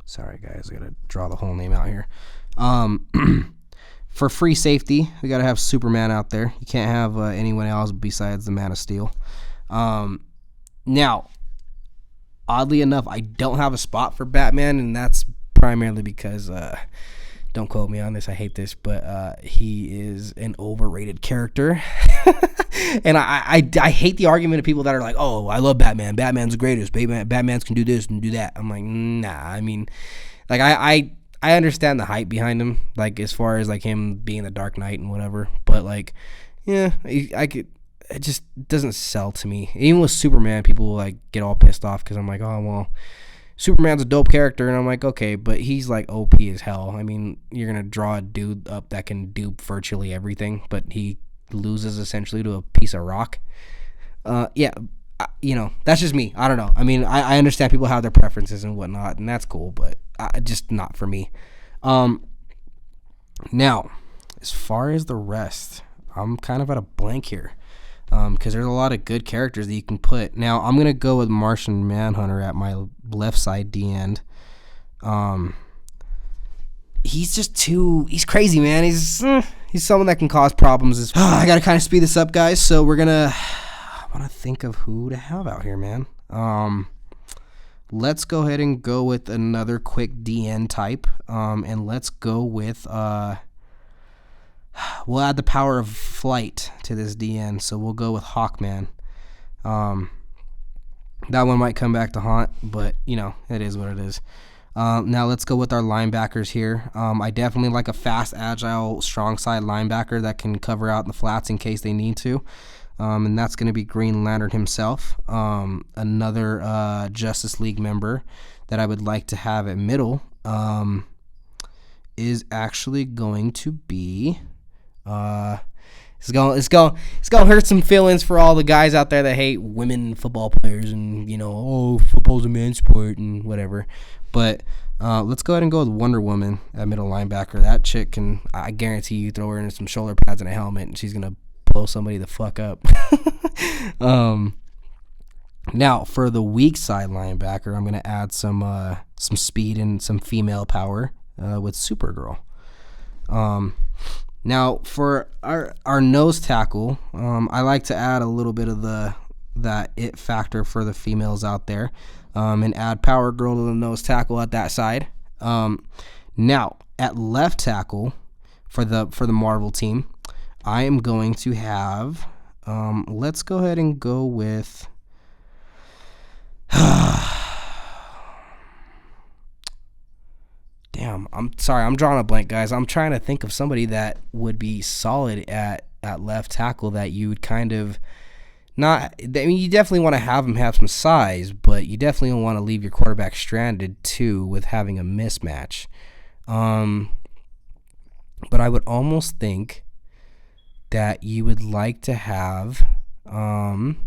Sorry guys, I gotta draw the whole name out here. For free safety, we gotta have Superman out there. You can't have anyone else besides the Man of Steel. Now, oddly enough, I don't have a spot for Batman, and that's primarily because, don't quote me on this, I hate this, but he is an overrated character. And I hate the argument of people that are like, oh, I love Batman. Batman's the greatest. Batman's can do this and do that. I'm like, nah. I mean, like, I understand the hype behind him, like, as far as, like, him being the Dark Knight and whatever. But, like, yeah, it just doesn't sell to me. Even with Superman, people will, like, get all pissed off because I'm like, oh, well, Superman's a dope character. And I'm like, okay, but he's, like, OP as hell. I mean, you're going to draw a dude up that can do virtually everything, but he loses essentially to a piece of rock. That's just me. I don't know. I mean, I understand people have their preferences and whatnot, and that's cool, but just not for me. Now, as far as the rest, I'm kind of at a blank here, because there's a lot of good characters that you can put. Now, I'm gonna go with Martian Manhunter at my left side D end. He's crazy, man. He's someone that can cause problems. I gotta kind of speed this up, guys. So I want to think of who to have out here, man. Let's go ahead and go with another quick DN type. And let's go with we'll add the power of flight to this DN. So we'll go with Hawkman. That one might come back to haunt, but it is what it is. Now let's go with our linebackers here. I definitely like a fast, agile, strong side linebacker that can cover out in the flats in case they need to. And that's going to be Green Lantern himself. Another Justice League member that I would like to have at middle is actually going to be... It's gonna hurt some feelings for all the guys out there that hate women football players and football's a man's sport and whatever. But let's go ahead and go with Wonder Woman at middle linebacker. That chick can, I guarantee you, throw her in some shoulder pads and a helmet, and she's gonna blow somebody the fuck up. Now for the weak side linebacker, I'm gonna add some speed and some female power with Supergirl. Now for our nose tackle, I like to add a little bit of that it factor for the females out there, and add Power Girl to the nose tackle at that side. Now at left tackle for the Marvel team, I am going to have. Let's go ahead and go with. Damn, I'm sorry, I'm drawing a blank, guys. I'm trying to think of somebody that would be solid at left tackle that you would kind of not. I mean, you definitely want to have him have some size, but you definitely don't want to leave your quarterback stranded too with having a mismatch. But I would almost think that you would like to have. I'm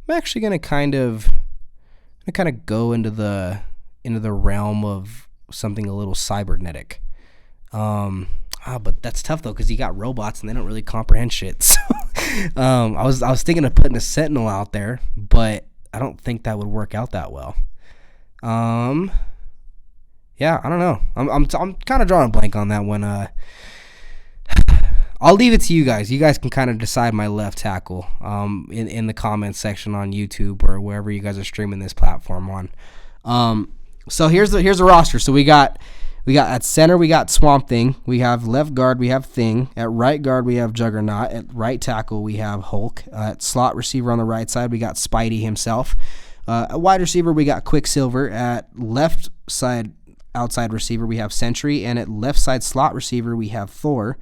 actually gonna kind of go into the realm of something a little cybernetic. But that's tough though, because you got robots and they don't really comprehend shit. So, I was thinking of putting a Sentinel out there, but I don't think that would work out that well. Yeah, I don't know. I'm kind of drawing a blank on that one. I'll leave it to you guys. You guys can kind of decide my left tackle in the comments section on YouTube or wherever you guys are streaming this platform on. So here's the roster. So we got at center we got Swamp Thing. We have left guard we have Thing. At right guard we have Juggernaut. At right tackle we have Hulk. At slot receiver on the right side we got Spidey himself. At wide receiver we got Quicksilver. At left side outside receiver we have Sentry, and at left side slot receiver we have Thor.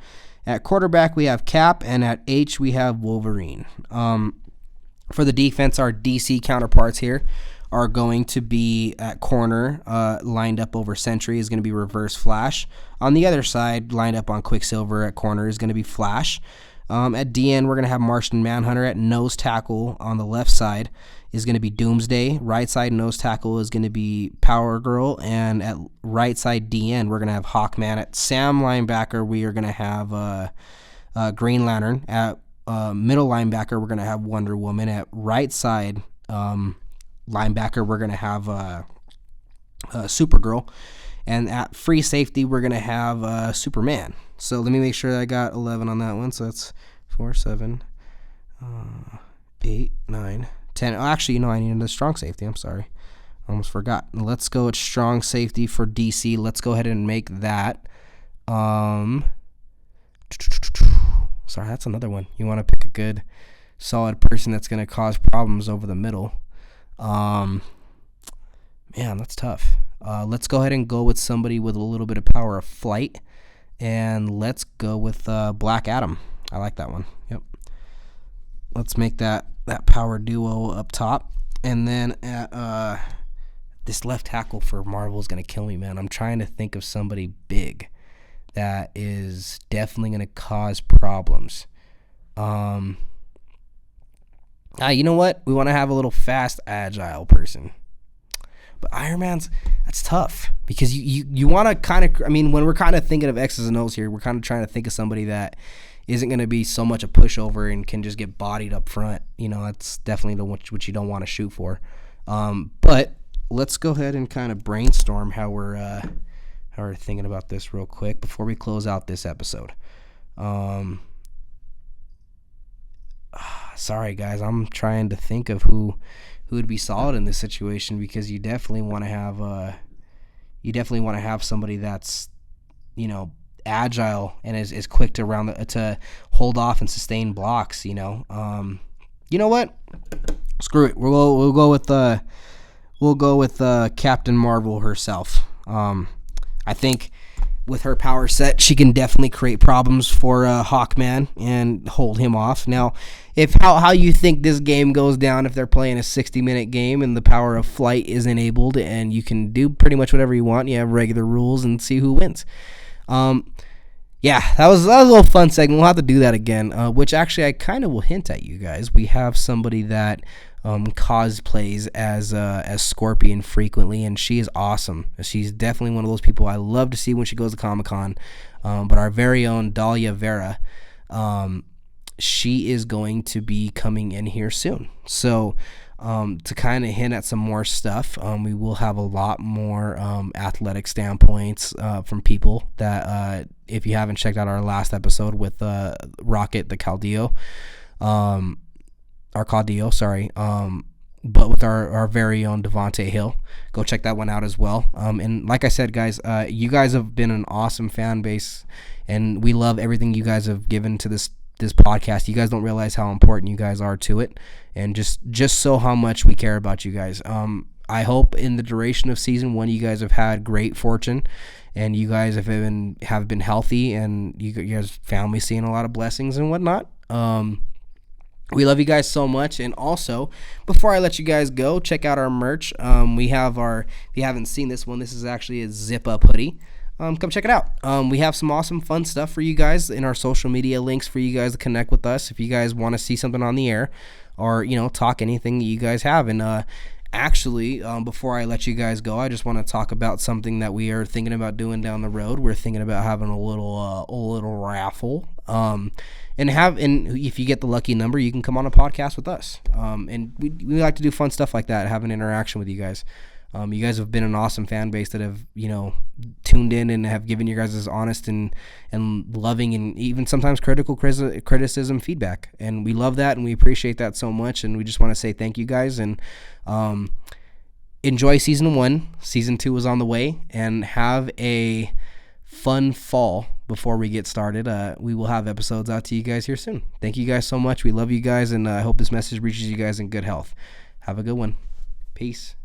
At quarterback we have Cap, and at H we have Wolverine. For the defense, our DC counterparts here are going to be at corner, lined up over Sentry is going to be Reverse Flash. On the other side, lined up on Quicksilver at corner is going to be Flash. At DN, we're going to have Martian Manhunter. At nose tackle on the left side is going to be Doomsday. Right side nose tackle is going to be Power Girl. And at right side DN, we're going to have Hawkman. At Sam linebacker, we are going to have Green Lantern. At middle linebacker, we're going to have Wonder Woman. At right side linebacker, we're going to have Supergirl. And at free safety, we're going to have Superman. So let me make sure I got 11 on that one. So that's 4, 7, 8, 9, 10. Oh, actually, no, I needed a strong safety. I'm sorry. I almost forgot. Let's go with strong safety for DC. Let's go ahead and make that. Sorry, that's another one. You want to pick a good, solid person that's going to cause problems over the middle. Man, that's tough. Let's go ahead and go with somebody with a little bit of power of flight. And let's go with Black Adam. I like that one. Yep. Let's make that power duo up top. And then this left tackle for Marvel is going to kill me, man. I'm trying to think of somebody big that is definitely going to cause problems. You know what? We want to have a little fast, agile person. But Iron Man's, that's tough because you want to kind of, I mean, when we're kind of thinking of X's and O's here, we're kind of trying to think of somebody that isn't going to be so much a pushover and can just get bodied up front. You know, that's definitely what you don't want to shoot for. But let's go ahead and kind of brainstorm how we're thinking about this real quick before we close out this episode. Sorry, guys, I'm trying to think of who would be solid in this situation because you definitely want to have somebody that's, you know, agile and is quick to hold off and sustain blocks. You know what? Screw it. We'll go with Captain Marvel herself. I think with her power set, she can definitely create problems for Hawkman and hold him off. Now, if how you think this game goes down if they're playing a 60-minute game and the power of flight is enabled and you can do pretty much whatever you want, you have regular rules and see who wins. Yeah, that was a little fun segment. We'll have to do that again, which actually I kind of will hint at you guys. We have somebody that cosplays as Scorpion frequently, and she is awesome. She's definitely one of those people I love to see when she goes to Comic-Con. But our very own Dahlia Vera, she is going to be coming in here soon. So to kind of hint at some more stuff, we will have a lot more athletic standpoints from people that if you haven't checked out our last episode with Rocket the Caudillo, but with our very own Devontae Hill, go check that one out as well. And like I said, guys, you guys have been an awesome fan base, and we love everything you guys have given to this podcast. You guys don't realize how important you guys are to it, and just so how much we care about you guys. I hope in the duration of season 1, you guys have had great fortune, and you guys have been healthy, and you guys family seeing a lot of blessings and whatnot. We love you guys so much. And also, before I let you guys go, check out our merch. We have if you haven't seen this one, this is actually a zip-up hoodie. Come check it out. We have some awesome fun stuff for you guys in our social media links for you guys to connect with us if you guys want to see something on the air or, you know, talk anything that you guys have. And actually, before I let you guys go, I just want to talk about something that we are thinking about doing down the road. We're thinking about having a little raffle. And if you get the lucky number, you can come on a podcast with us. And we like to do fun stuff like that, have an interaction with you guys. You guys have been an awesome fan base that have, you know, tuned in and have given you guys this honest and loving and even sometimes critical criticism feedback. And we love that and we appreciate that so much. And we just want to say thank you guys and enjoy season 1. Season 2 is on the way, and have a fun fall before we get started. We will have episodes out to you guys here soon. Thank you guys so much. We love you guys, and I hope this message reaches you guys in good health. Have a good one. Peace.